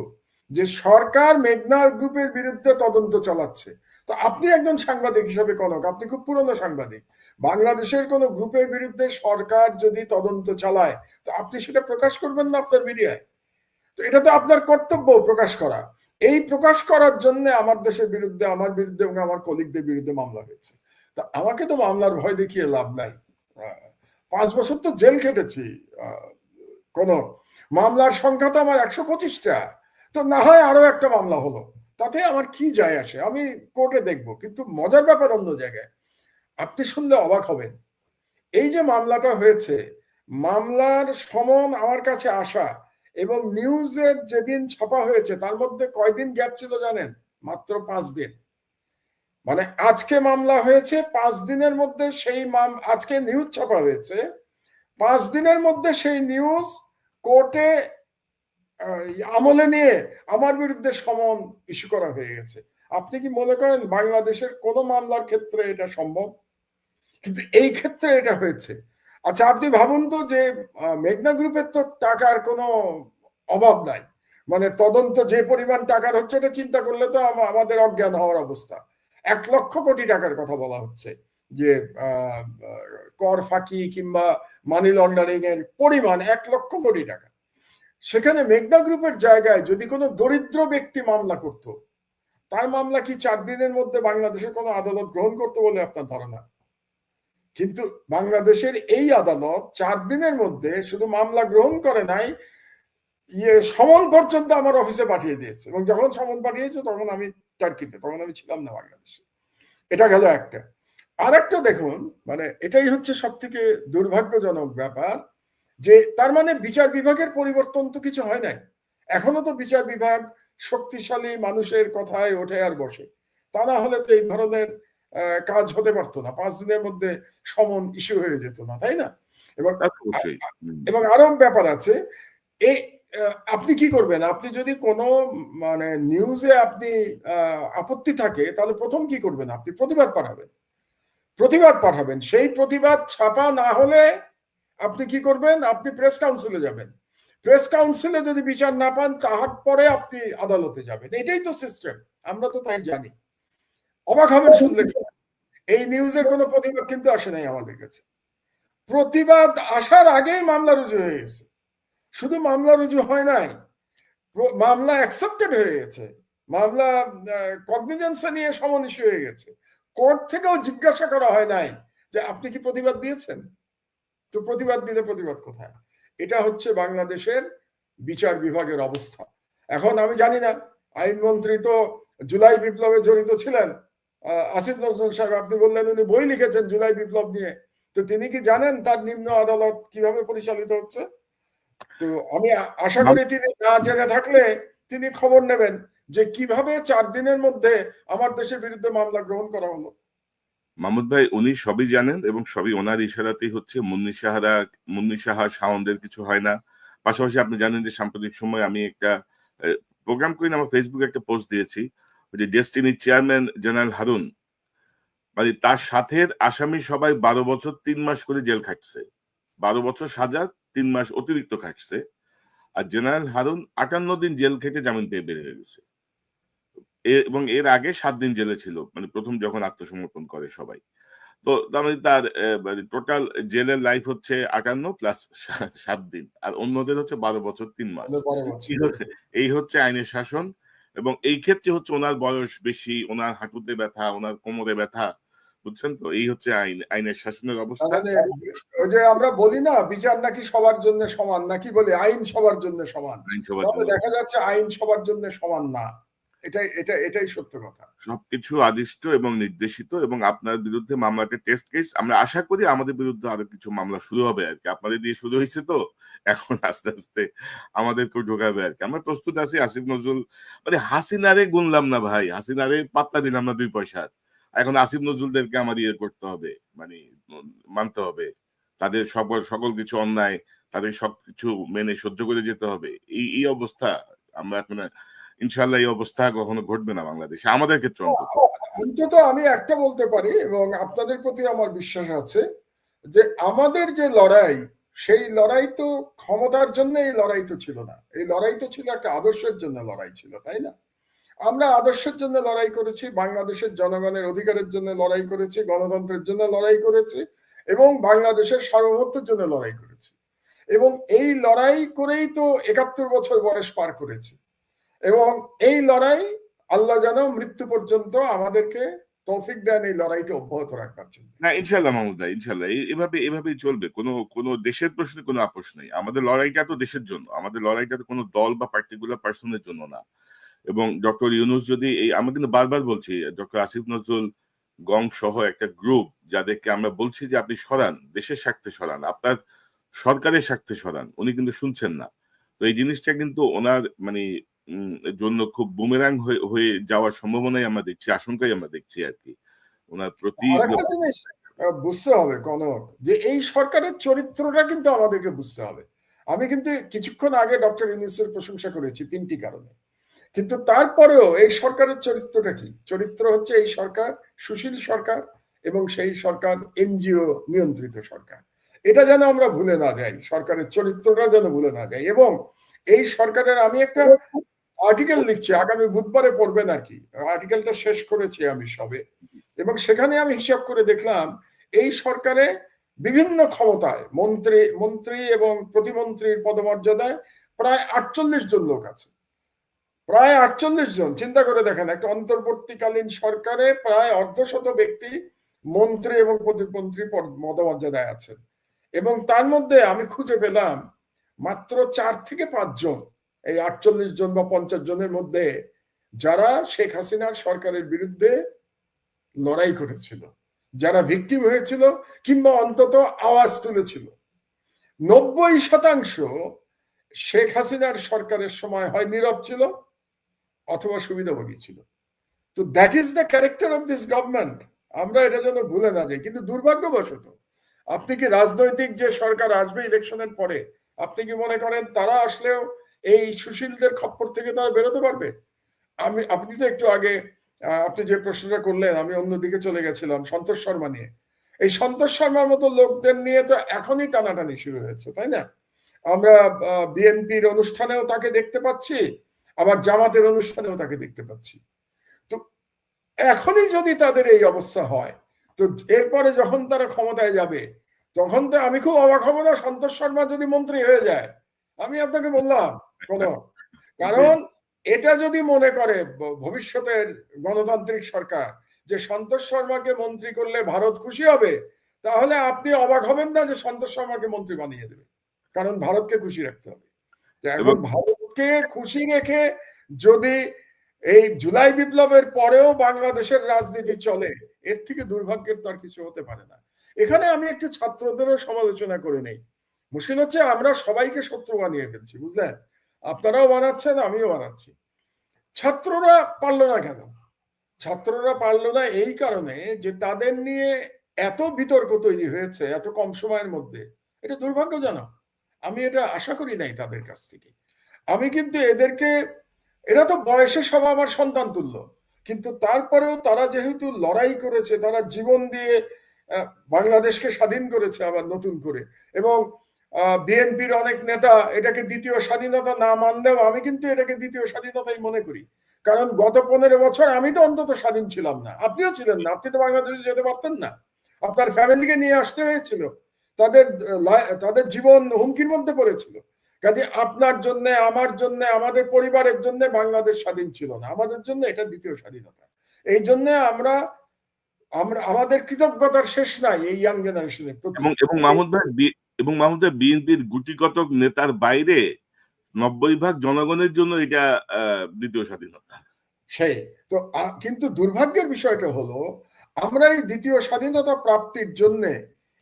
যে সরকার মেঘনা গ্রুপের বিরুদ্ধে তদন্ত চালাচ্ছে, তো আপনি একজন সাংবাদিক হিসেবে কনক, আপনি খুব পুরনো সাংবাদিক, বাংলাদেশের কোন গ্রুপের বিরুদ্ধে সরকার যদি তদন্ত চালায়, তো আপনি সেটা প্রকাশ করবেন না আপনার মিডিয়ায়? তো এটা তো আপনার কর্তব্য প্রকাশ করা। এই প্রকাশ করার জন্য আমার দেশের বিরুদ্ধে, আমার বিরুদ্ধে এবং আমার কলিগদের বিরুদ্ধে মামলা হয়েছে। তা আমাকে তো মামলার ভয় দেখিয়ে লাভ নাই। 5 বছর তো জেল খেটেছি, কোন মামলার সংখ্যা তো আমার 125টা, তো না হয় আরো একটা মামলা হলো, তাতে আমার কি যায় আসে, আমি কোর্টে দেখব। কিন্তু মজার ব্যাপার অন্য জায়গায়, আপনি শুনলে অবাক হবেন। এই যে মামলাটা হয়েছে, মামলার সমন আমার কাছে আসা এবং নিউজের যেদিন ছাপা হয়েছে, তার মধ্যে কয়দিন গ্যাপ ছিল জানেন? মাত্র 5 দিন। মানে আজকে মামলা হয়েছে, 5 দিনের মধ্যে আজকে নিউজ ছাপা হয়েছে, 5 দিনের মধ্যে সেই নিউজ কোর্টে আমলে নিয়ে আমার বিরুদ্ধে সমন ইস্যু করা হয়ে গেছে। আপনি কি মনে করেন বাংলাদেশের কোন মামলার ক্ষেত্রে এটা সম্ভব? কিন্তু এই ক্ষেত্রে এটা হয়েছে। আচ্ছা, আপনি ভাবুন তো যে মেঘনা গ্রুপের তো টাকার কোনো অভাব নাই, মানে তদন্ত যে পরিমাণ টাকার হচ্ছে, এটা চিন্তা করলে তো আমাদের অজ্ঞান হওয়ার অবস্থা। 1 লক্ষ কোটি টাকার কথা বলা হচ্ছে, যে কর ফাঁকি কিংবা মানি লন্ডারিং এর পরিমাণ 1 লক্ষ কোটি টাকা। সেখানে মেঘনা গ্রুপের জায়গায় যদি কোনো দরিদ্র ব্যক্তি মামলা করত, তার মামলা কি 4 দিনের মধ্যে বাংলাদেশের কোনো আদালত গ্রহণ করতে বলে আপনার ধারণা? কিন্তু বাংলাদেশের এই আদালত 4 দিনের মধ্যে শুধু মামলা গ্রহণ করে নাই, সমন পর্যন্ত আমার অফিসে পাঠিয়ে দিয়েছে। এবং যখন সমন পাঠিয়েছে তখন আমি টার্কিতে, তখন আমি ছিলাম না বাংলাদেশে। এটা গেল একটা। আর একটা দেখুন, মানে এটাই হচ্ছে সব থেকে দুর্ভাগ্যজনক ব্যাপার, যে তার মানে বিচার বিভাগের পরিবর্তন তো কিছু হয় নাই। এখনো তো বিচার বিভাগ শক্তিশালী মানুষের কথায় ওঠে আর বসে, তা না হলে তো এই ধরনের কাজ হতে পারতো না, 5 দিনের মধ্যে সমন ইস্যু হয়ে যেত না, তাই না? এবং আরো ব্যাপার আছে। এই আপনি কি করবেন? আপনি যদি কোনো মানে নিউজে আপনি আপত্তি থাকে, তাহলে প্রথম কি করবেন? আপনি প্রতিবাদ পাঠাবেন। সেই প্রতিবাদ ছাপা না হলে আপনি কি করবেন? আপনি প্রেস কাউন্সিলে যাবেন। প্রেস কাউন্সিলে যদি বিচার না পান, তাহার পরে আপনি আদালতে যাবেন। এটাই তো সিস্টেম, আমরা তো তাই জানি। অবাক হবেন শুনলে, এই নিউজের কোনো প্রতিবাদ কিন্তু আসে নাই আমাদের কাছে। প্রতিবাদ আসার আগেই মামলা রুজু হয়ে গেছে। শুধু মামলা রুজু হয় নাই, মামলা অ্যাকসেপ্টেড হয়ে গেছে, মামলা কগনিজেন্সে নিয়ে সমন ইস্যু হয়ে গেছে। কোর্ট থেকেও জিজ্ঞাসা করা হয় নাই যে আপনি কি প্রতিবাদ দিয়েছেন? তো প্রতিবাদ দিলে প্রতিবাদ কোথায়? এটা হচ্ছে বাংলাদেশের বিচার বিভাগের অবস্থা। এখন আমি জানি না, আইনমন্ত্রী তো জুলাই বিপ্লবে জড়িত ছিলেন, আসিফ নজরুল সাহেব, আপনি বললেন উনি বই লিখেছেন জুলাই বিপ্লব নিয়ে, তো তিনি কি জানেন তার নিম্ন আদালত কিভাবে পরিচালিত হচ্ছে? তো আমি আশা করি তিনি না জেনে থাকলে তিনি খবর নেবেন যে কিভাবে 4 দিনের মধ্যে আমার দেশের বিরুদ্ধে মামলা গ্রহণ করা হলো। মাহমুদ ভাই, উনি সবই জানেন এবং সবই ওনার ইশারাতেই হচ্ছে। মুন্নি সাহা সাউন্ডের কিছু হয় না। পাশাপাশি আপনি জানেন যে সাম্প্রতিক সময় আমি একটা প্রোগ্রাম করি না, আমার ফেসবুকে একটা পোস্ট দিয়েছি, ওই যে ডেস্টিনির চেয়ারম্যান জেনারেল হারুন, মানে তার সাথে আসামি সবাই 12 বছর 3 মাস করে জেল খাটছে, 12 বছর সাজা, 3 মাস অতিরিক্ত খাটছে। আর জেনারেল হারুন 58 দিন জেল খেটে জামিন পেয়ে বের হয়ে গেছে, এবং এর আগে 7 দিন জেলে ছিল, মানে প্রথম যখন আত্মসমর্পণ করে সবাই। তো তার মানে তার মানে টোটাল জেলের লাইফ হচ্ছে 58 প্লাস 7 দিন, আর অন্যদের হচ্ছে 12 বছর 3 মাস। 12 বছর। এই হচ্ছে আইনের শাসন। এবং এই ক্ষেত্রে হচ্ছে ওনার বয়স বেশি, ওনার হাঁটুতে ব্যথা, ওনার কোমরে ব্যথা, বুঝছেন তো? এই হচ্ছে আইনের শাসনের তার অবস্থা। মানে ওই যে আমরা বলি না বিচার নাকি সবার জন্য সমান, নাকি বলি আইন সবার জন্য সমান, আইন সবার তাহলে জন্য দেখা যাচ্ছে আইন সবার জন্য সমান না। এটাই সত্য কথা। সবকিছু আদিষ্ট এবং নির্দেশিত, এবং আপনার বিরুদ্ধে মামলাটা টেস্ট কেস। আমরা আশা করি আমাদের বিরুদ্ধে আরো কিছু মামলা শুরু হবে আর কি। আপনাদের দিয়ে শুরু হয়েছে তো, এখন আস্তে আস্তে আমাদেরকেও ঢোকাবে আর কি। আমরা প্রস্তুত আছি। আসিফ নজরুল মানে হাসিনারে গুনলাম না ভাই, হাসিনারে পাত্তা দিলাম না 2 পয়সার। এখন আসিফ নজরুলদেরকে আমার ইয়ে করতে হবে, মানে মানতে হবে তাদের সকল কিছু অন্যায়, তাদের সবকিছু মেনে সহ্য করে যেতে হবে। এই অবস্থা আমরা এখন ইনশাল্লাহ এই অবস্থা কখনো ঘটবে না বাংলাদেশে, আমাদের ক্ষেত্রে অন্তত। অন্তত আমি একটা বলতে পারি, এবং আপনাদের প্রতি আমার বিশ্বাস আছে, যে আমাদের যে লড়াই, সেই লড়াই তো ক্ষমতার জন্য এই লড়াই তো ছিল না। এই লড়াই তো ছিল একটা আদর্শের জন্য লড়াই ছিল, তাই না? আমরা আদর্শের জন্য লড়াই করেছি, বাংলাদেশের জনগণের অধিকারের জন্য লড়াই করেছি, গণতন্ত্রের জন্য লড়াই করেছি, এবং বাংলাদেশের সার্বভৌমত্বের জন্য লড়াই করেছি। এবং এই লড়াই করেই তো 71 বছর বয়স পার করেছি। এবং এই লড়াই আল্লাহ যেন মৃত্যু পর্যন্ত আমাদেরকে তৌফিক দেন এই লড়াইটা অব্যাহত রাখবার জন্য। না, ইনশাল্লাহ মাহমুদ ভাই, ইনশাল্লাহ এভাবেই চলবে। কোনো দেশের প্রশ্নে কোনো আপোষ নেই। আমাদের লড়াইটা তো দেশের জন্য, আমাদের লড়াইটা তো কোনো দল বা পার্টিকুলার পার্সনের জন্য না। এবং ডক্টর ইউনূস যদি আমরা কিন্তু বারবার বলছি, ডক্টর আসিফ নজরুল গং সহ একটা গ্রুপ, যাদেরকে আমরা বলছি যে আপনি সরান, দেশের স্বার্থে সরান, আপনার সরকারের স্বার্থে সরান, উনি কিন্তু শুনছেন না। তো এই জিনিসটা কিন্তু ওনার মানে জন্য খুব বুমেরাং হয়ে যাওয়ার সম্ভাবনাই আমরা দেখছি, আশঙ্কাই আমরা দেখছি আর কি ওনার প্রতি। আরেকটা জিনিস বুঝতে হবে কনক, যে এই সরকারের চরিত্রটা কিন্তু আমাদেরকে বুঝতে হবে। আমি কিন্তু কিছুক্ষণ আগে ডক্টর ইউনূসের প্রশংসা করেছি 3টি কারণে, কিন্তু তারপরেও এই সরকারের চরিত্রটা কি? চরিত্র হচ্ছে এই সরকার সুশীল সরকার, এবং সেই সরকার এনজিও নিয়ন্ত্রিত সরকার। এটা যেন আমরা ভুলে না যাই, সরকারের চরিত্রটা যেন ভুলে না যাই। এবং এই সরকারের আমি একটা আর্টিকেল লিখছি, আগামী বুধবারে পড়বেন আর কি। আর্টিকেলটা শেষ করেছি আমি সবে, এবং সেখানে আমি হিসাব করে দেখলাম এই সরকারে বিভিন্ন ক্ষমতায় মন্ত্রী এবং প্রতিমন্ত্রীর পদমর্যাদায় প্রায় 48 জন লোক আছে। প্রায় 48 জন। চিন্তা করে দেখেন, একটা অন্তর্বর্তীকালীন সরকারে প্রায় অর্ধশত ব্যক্তি মন্ত্রী এবং প্রতিমন্ত্রী পদমর্যাদায় আছেন। এবং তার মধ্যে আমি খুঁজে পেলাম মাত্র 4 থেকে 5 জন, এই 48 জন বা 50 জনের মধ্যে, যারা শেখ হাসিনার সরকারের বিরুদ্ধে লড়াই করেছিল, যারা ভিকটিম হয়েছিল, কিংবা অন্তত আওয়াজ তুলেছিল। 90% শেখ হাসিনার সরকারের সময় হয় নীরব ছিল অথবা সুবিধাভোগী ছিল। তো that is the character of this government. আমরা এটা যেন ভুলে না যাই। কিন্তু দুর্ভাগ্যবশত আপনি কি রাজনৈতিক যে সরকার আসবে ইলেকশনের পরে, আপনি কি মনে করেন তারা আসলেও এই সুশীলদের খপ্পর থেকে তারা বেরোতে পারবে? আপনি তো একটু আগে আপনি যে প্রশ্নটা করলেন, আমি অন্যদিকে চলে গেছিলাম সন্তোষ শর্মা নিয়ে। এই সন্তোষ শর্মার মতো লোকদের নিয়ে তো এখনই টানাটানি শুরু হয়েছে, তাই না? আমরা বিএনপির অনুষ্ঠানেও তাকে দেখতে পাচ্ছি, আবার জামাতের অনুষ্ঠানেও তাকে দেখতে পাচ্ছি। তো এখনই যদি তাদের এই অবস্থা হয়, তো এরপরে যখন তারা ক্ষমতায় যাবে, তখন তো আমি খুব অবাক হব না সন্তোষ শর্মা যদি মন্ত্রী হয়ে যায়। আমি আপনাকে বললাম কোন, কারণ এটা যদি মনে করে ভবিষ্যতের গণতান্ত্রিক সরকার যে সন্তোষ শর্মাকে মন্ত্রী করলে ভারত খুশি হবে, তাহলে আপনি অবাক হবেন না যে সন্তোষ শর্মাকে মন্ত্রী বানিয়ে দেবে। কারণ ভারতকে খুশি রাখতে হবে। এখন ভারতকে খুশি রেখে যদি এই জুলাই বিপ্লবের পরেও বাংলাদেশের রাজনীতি চলে, এর থেকে দুর্ভাগ্যের তো আর কিছু হতে পারে না। এখানে আমি একটু ছাত্রদেরও সমালোচনা করে নেই। মুশকিল হচ্ছে আমরা সবাইকে শত্রু বানিয়ে ফেলছি, বুঝলেন? আপনারাও বানাচ্ছেন, আমিও বানাচ্ছি। ছাত্ররা পারলো না কেন? ছাত্ররা পারলো না এই কারণে যে তাদের নিয়ে এত বিতর্ক তৈরি হয়েছে এত কম সময়ের মধ্যে। এটা দুর্ভাগ্যজনক। আমি এটা আশা করি নাই তাদের কাছ থেকে। আমি কিন্তু এদেরকে, এরা তো বয়সে সব আমার সন্তান তুল্য, কিন্তু তারপরেও তারা যেহেতু লড়াই করেছে, তারা জীবন দিয়ে বাংলাদেশকে স্বাধীন করেছে আবার নতুন করে। এবং বিএনপির অনেক নেতা এটাকে দ্বিতীয় স্বাধীনতা না মানলেও আমি কিন্তু এটাকে দ্বিতীয় স্বাধীনতাই মনে করি। কারণ গত 15 বছর আমি তো অন্তত স্বাধীন ছিলাম না, আপনিও ছিলেন না, আপনি তো বাংলাদেশে যেতে পারতেন না। আপনার ফ্যামিলিকে নিয়ে আসতে হয়েছিল, তাদের তাদের জীবন হুমকির মধ্যে পড়েছিল। কাজে আপনার জন্য, আমার জন্য, আমাদের পরিবারের জন্য বাংলাদেশ স্বাধীন ছিল না, আমাদের জন্য এটা দ্বিতীয় স্বাধীনতা। এই জন্য আমরা আমরা আমাদের কৃতজ্ঞতার শেষ নাই এই ইয়াং জেনারেশনের প্রতি। এবং মাহমুদ ভাই বিএনপির গুটিকতক নেতার বাইরে 90% জনগণের জন্য এটা দ্বিতীয় স্বাধীনতা। সেই তো কিন্তু দুর্ভাগ্যের বিষয়টা হলো, আমরা এই দ্বিতীয় স্বাধীনতা প্রাপ্তির জন্য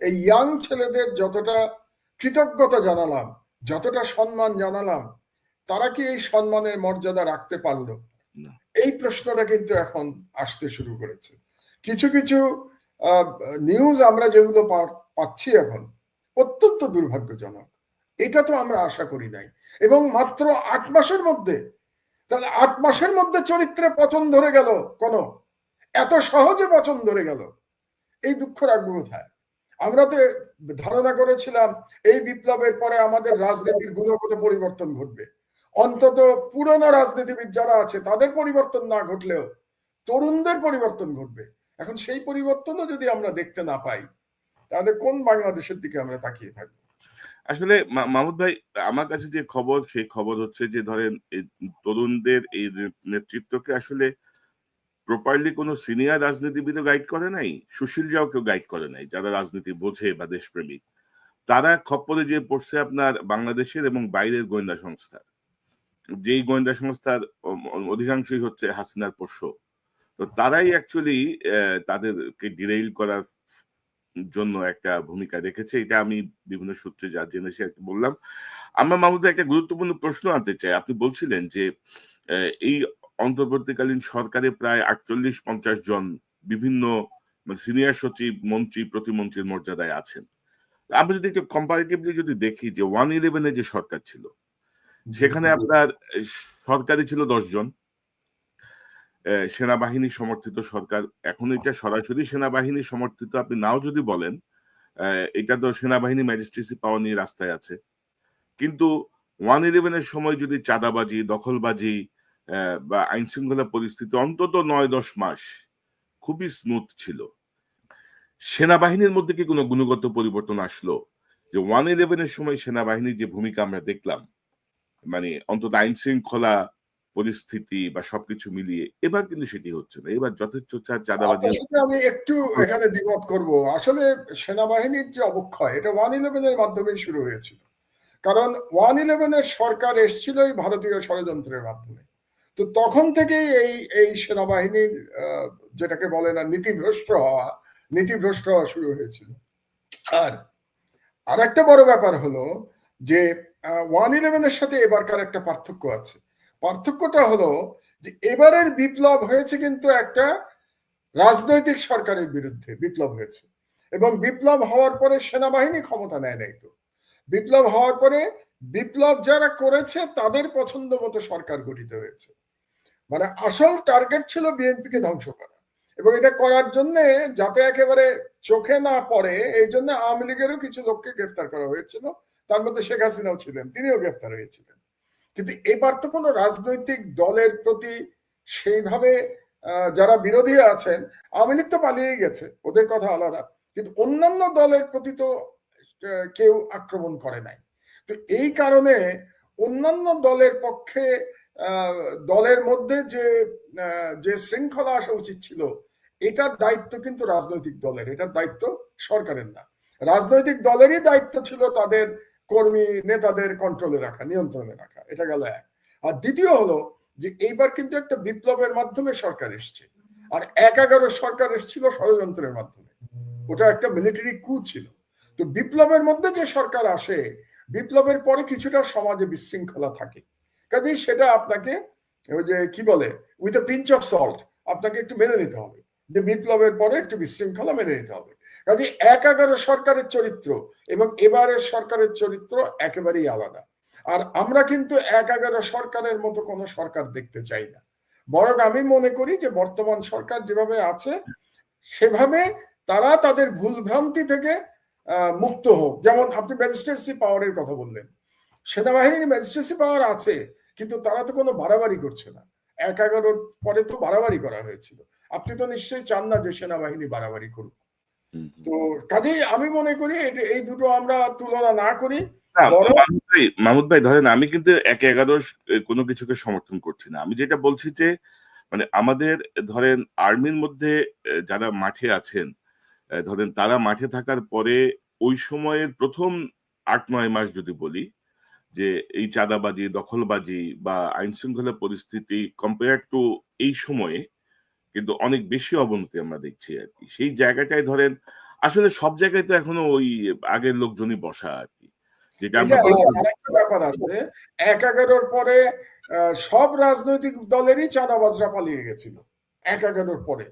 এই ইয়াং ছেলেদের যতটা কৃতজ্ঞতা জানালাম, যতটা সম্মান জানালাম, তারা কি এই সম্মানের মর্যাদা রাখতে পারলো? এই প্রশ্নটা কিন্তু এখন আসতে শুরু করেছে। কিছু কিছু নিউজ আমরা যেগুলো পাচ্ছি এখন অত্যন্ত দুর্ভাগ্যজনক। এটা তো আমরা আশা করি নাই। এবং মাত্র 8 মাসের মধ্যে, তাহলে 8 মাসের মধ্যে চরিত্রে পচন ধরে গেল, কোন এত সহজে পচন ধরে গেল, এই দুঃখ রাখবো কোথায়? আমরা তো ধারণা করেছিলাম এই বিপ্লবের পরে আমাদের রাজনীতির গুণগত পরিবর্তন ঘটবে, অন্তত পুরনো রাজনীতিবিদ যারা আছে তাদের পরিবর্তন না ঘটলেও তরুণদের পরিবর্তন ঘটবে। এখন সেই পরিবর্তনও যদি আমরা দেখতে না পাই, তাহলে কোন বাংলাদেশের দিকে আমরা তাকিয়ে থাকবো? আসলে মাহমুদ ভাই, আমার কাছে যে খবর, সেই খবর হচ্ছে যে ধরেন এই তরুণদের এই নেতৃত্বকে আসলে প্রপারলি কোনো সিনিয়র রাজনীতিবিদও গাইড করে নাই, সুশীল যাও কেউ গাইড করে নাই, যারা রাজনীতি বোঝে বা দেশপ্রেমিক। তারা খপ্পরে যে পড়ছে আপনার বাংলাদেশের এবং বাইরের গোয়েন্দা সংস্থা, যেই গোয়েন্দা সংস্থার অধিকাংশই হচ্ছে হাসিনার পোষ্য। তো তারাই অ্যাকচুয়ালি তাদেরকে ডিরেইল করার জন্য একটা ভূমিকা রেখেছে। এটা আমি বিভিন্ন সূত্রে যা জেনেছি বললাম। আমরা মাহমুদ একটা গুরুত্বপূর্ণ প্রশ্ন আনতে চাই। আপনি বলছিলেন যে এই অন্তর্বর্তীকালীন সরকারে প্রায় 48-50 জন বিভিন্ন সিনিয়র সচিব, মন্ত্রী, প্রতিমন্ত্রীর মর্যাদায় আছেন। আমরা যদি একটু কম্পারেটিভলি যদি দেখি যে 111 যে সরকার ছিল, সেখানে আপনার সরকারি ছিল 10 জন, সেনাবাহিনী সমর্থিত সরকার। এখন এটা সরাসরি সেনাবাহিনী সমর্থিত আপনি নাও যদি বলেন, এটা তো সেনাবাহিনী ম্যাজিস্ট্রেসি পাওয়া নিয়ে রাস্তায় আছে। কিন্তু 111 সময় যদি চাঁদাবাজি, দখলবাজি বা আইন শৃঙ্খলা পরিস্থিতি অন্তত 9-10 মাস খুবই স্মুথ ছিল। সেনাবাহিনীর মধ্যে কি কোনো গুণগত পরিবর্তন আসলো? যে 111 সময় সেনাবাহিনীর যে ভূমিকা আমরা দেখলাম, মানে অন্তত আইন শৃঙ্খলা পরিস্থিতি বা সবকিছু মিলিয়ে, এবার কিন্তু সেটি হচ্ছে না। এবার যথেচ্ছ চাঁদাবাজি। আমি একটু এখানে দ্বিমত করব। আসলে সেনাবাহিনীর যে অবক্ষয়, এটা 111 এর মাধ্যমেই শুরু হয়েছিল। কারণ 111 এর সরকার এসেছিল এই ভারতীয় ষড়যন্ত্রের মাধ্যমে। তো তখন থেকেই এই সেনাবাহিনীর যেটাকে বলে না নীতিভ্রষ্ট হওয়া শুরু হয়েছিল। আর একটা বড় ব্যাপার হলো যে 111 এর সাথে এবারকার একটা পার্থক্য আছে। পার্থক্যটা হলো যে এবারের বিপ্লব হয়েছে কিন্তু একটা রাজনৈতিক সরকারের বিরুদ্ধে বিপ্লব হয়েছে, এবং বিপ্লব হওয়ার পরে সেনাবাহিনী ক্ষমতা নেয় নাই। তো বিপ্লব হওয়ার পরে বিপ্লব যারা করেছে তাদের পছন্দ মতো সরকার গঠিত হয়েছে। মানে আসল টার্গেট ছিল বিএনপিকে ধ্বংস করা, এবং এটা করার জন্য যাতে একেবারে চোখে না পড়ে এই জন্য আওয়ামী লীগেরও কিছু লোককে গ্রেফতার করা হয়েছিল, তার মধ্যে শেখ হাসিনাও ছিলেন, তিনিও গ্রেফতার হয়েছিলেন। কিন্তু এবার তো কোনো রাজনৈতিক দলের প্রতি সেইভাবে যারা বিরোধী আছেন, আওয়ামী লীগ তো পালিয়ে গেছে, ওদের কথা আলাদা, কিন্তু অন্যান্য দলের প্রতি তো কেউ আক্রমণ করে নাই। তো এই কারণে অন্যান্য দলের পক্ষে দলের মধ্যে যে শৃঙ্খলা আসা উচিত ছিল, এটার দায়িত্ব কিন্তু রাজনৈতিক দলের, এটার দায়িত্ব সরকারের না। রাজনৈতিক দলেরই দায়িত্ব ছিল তাদের কর্মী নেতাদের কন্ট্রোলে রাখা, নিয়ন্ত্রণে রাখা। এটা গেল এক। আর দ্বিতীয় হলো যে এইবার কিন্তু একটা বিপ্লবের মাধ্যমে সরকার এসছে, আর 11 সরকার এসেছিল ষড়যন্ত্রের মাধ্যমে। ওটা একটা মিলিটারি কু ছিল। তো বিপ্লবের মধ্যে যে সরকার আসে, বিপ্লবের পরে কিছুটা সমাজে বিশৃঙ্খলা থাকে, কাজেই সেটা আপনাকে ওই যে কি বলে with a pinch of salt আপনাকে একটু মেনে নিতে হবে, যে বিপ্লবের পরে একটু বিশৃঙ্খলা মেনে নিতে হবে। কাজে 11 সরকারের চরিত্র এবং এবারের সরকারের চরিত্র একেবারেই আলাদা। আর আমরা কিন্তু 11 সরকারের মতো কোনো সরকার দেখতে চাই না। বরং আমি মনে করি যে বর্তমান সরকার যেভাবে আছে সেভাবে তারা তাদের ভুল ভ্রান্তি থেকে মুক্ত হোক। যেমন আপনি ম্যাজিস্ট্রেসি পাওয়ারের কথা বললেন, সেনাবাহিনীর ম্যাজিস্ট্রেসি পাওয়ার আছে, কিন্তু তারা তো কোনো বাড়াবাড়ি করছে না। 11 পরে তো বাড়াবাড়ি করা হয়েছিল। আপনি তো নিশ্চয়ই চান না যে সেনাবাহিনী বাড়াবাড়ি করুক। তো কাজেই আমি মনে করি এই দুটো আমরা তুলনা না করি। না, বরং মাহমুদ ভাই ধরেন আমি কিন্তু ১-১১ কোনো কিছুকে সমর্থন করছি না। আমি যেটা বলছি যে মানে আমাদের ধরেন আর্মির মধ্যে যারা মাঠে আছেন, ধরেন তারা মাঠে থাকার পরে ওই সময়ের ১ম ৮-৯ মাস যদি বলি যে এই চাঁদাবাজি, দখলবাজি বা আইনশৃঙ্খলা পরিস্থিতি কম্পেয়ার টু এই সময়ে কিন্তু অনেক বেশি অবনতি আমরা দেখছি আরকি। সেই জায়গাটায় ধরেন আসলে সব জায়গায় তো এখনো ওই আগের লোকজনই বসা আরকি। যেটা এটা আমরা দেখি আরেকটা ব্যাপার আছে। ১-১১ পরে সব রাজনৈতিক দলেরই চাঁদাবাজরা পালিয়ে গেছিল ১-১১ পরে।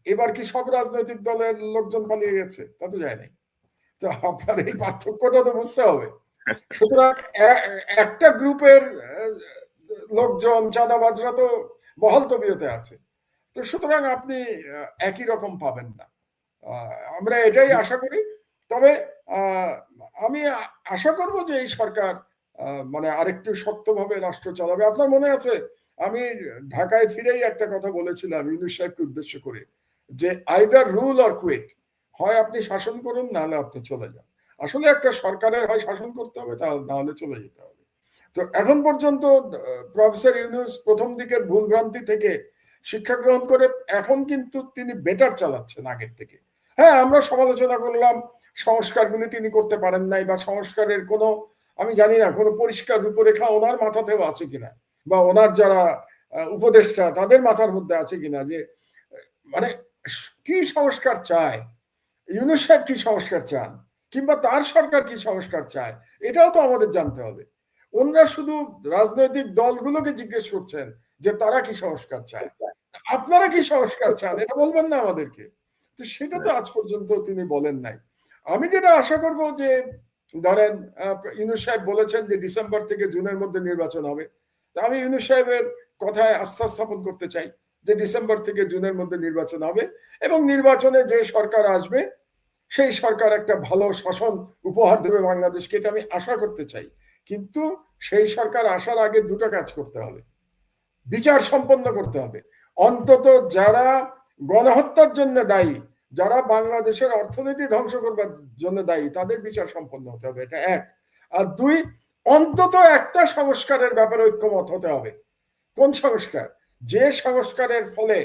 এবার কি সব রাজনৈতিক দলের লোকজন পালিয়ে গেছে? তা তো যায় নাই। তো আপনার এই পার্থক্যটা তো বুঝতে হবে। সুতরাং একটা গ্রুপের লোকজন চাঁদাবাজরা তো বহাল তবিয়তে আছে। তো সুতরাং আপনি একই রকম পাবেন না। আমরা এটাই আশা করি। তবে আমি আশা করব যে এই সরকার মানে আরেকটু শক্তভাবে রাষ্ট্র চালাবে। আপনার মনে আছে আমি ঢাকায় ফিরেই একটা কথা বলেছিলাম ইউনূস সাহেবকে উদ্দেশ্য করে যে আইদার রুল অর কুইট, হয় আপনি শাসন করুন নাহলে আপনি চলে যান। আসলে একটা সরকারের হয় শাসন করতে হবে নাহলে চলে যেতে হবে। তো এখন পর্যন্ত প্রফেসর ইউনূস প্রথম দিকের ভুলভ্রান্তি থেকে শিক্ষা গ্রহণ করে এখন কিন্তু তিনি বেটার চালাচ্ছেন আগের থেকে। হ্যাঁ, আমরা সমালোচনা করলাম সংস্কারগুলি তিনি করতে পারেন নাই, বা সংস্কারের কোনো আমি জানি না কোনো পরিষ্কার রূপরেখা ওনার মাথাতেও আছে কিনা, বা ওনার যারা উপদেষ্টা তাদের মাথার মধ্যে আছে কিনা যে মানে কি সংস্কার চায়, ইউনূস সাহেব কি সংস্কার চান, কিংবা তার সরকার কি সংস্কার চায়, এটাও তো আমাদের জানতে হবে। ওনারা শুধু রাজনৈতিক দলগুলোকে জিজ্ঞেস করছেন যে তারা কি সংস্কার চায়, আপনারা কি সংস্কার চান এটা বলবেন না আমাদেরকে? তো সেটা তো আজ পর্যন্ত তিনি বলেন নাই। আমি যেটা আশা করব যে ধরেন ইউনূস সাহেব বলেছেন যে ডিসেম্বর থেকে জুনের মধ্যে নির্বাচন হবে। তা আমি ইউনূস সাহেবের কথায় আস্থা স্থাপন করতে চাই যে ডিসেম্বর থেকে জুনের মধ্যে নির্বাচন হবে, এবং নির্বাচনে যে সরকার আসবে সেই সরকার একটা ভালো শাসন উপহার দেবে বাংলাদেশকে, এটা আমি আশা করতে চাই। কিন্তু সেই সরকার আসার আগে দুটো কাজ করতে হবে। বিচার সম্পন্ন করতে হবে। অন্তত যারা গণহত্যার জন্য দায়ী, যারা বাংলাদেশের অর্থনীতি ধ্বংস করবার জন্য দায়ী, তাদের বিচার সম্পন্ন হতে হবে, এটা এক। আর দুই, অন্তত একটা সংস্কারের ব্যাপারে ঐক্যমত হতে হবে। কোন সংস্কার? যে সংস্কারের ফলে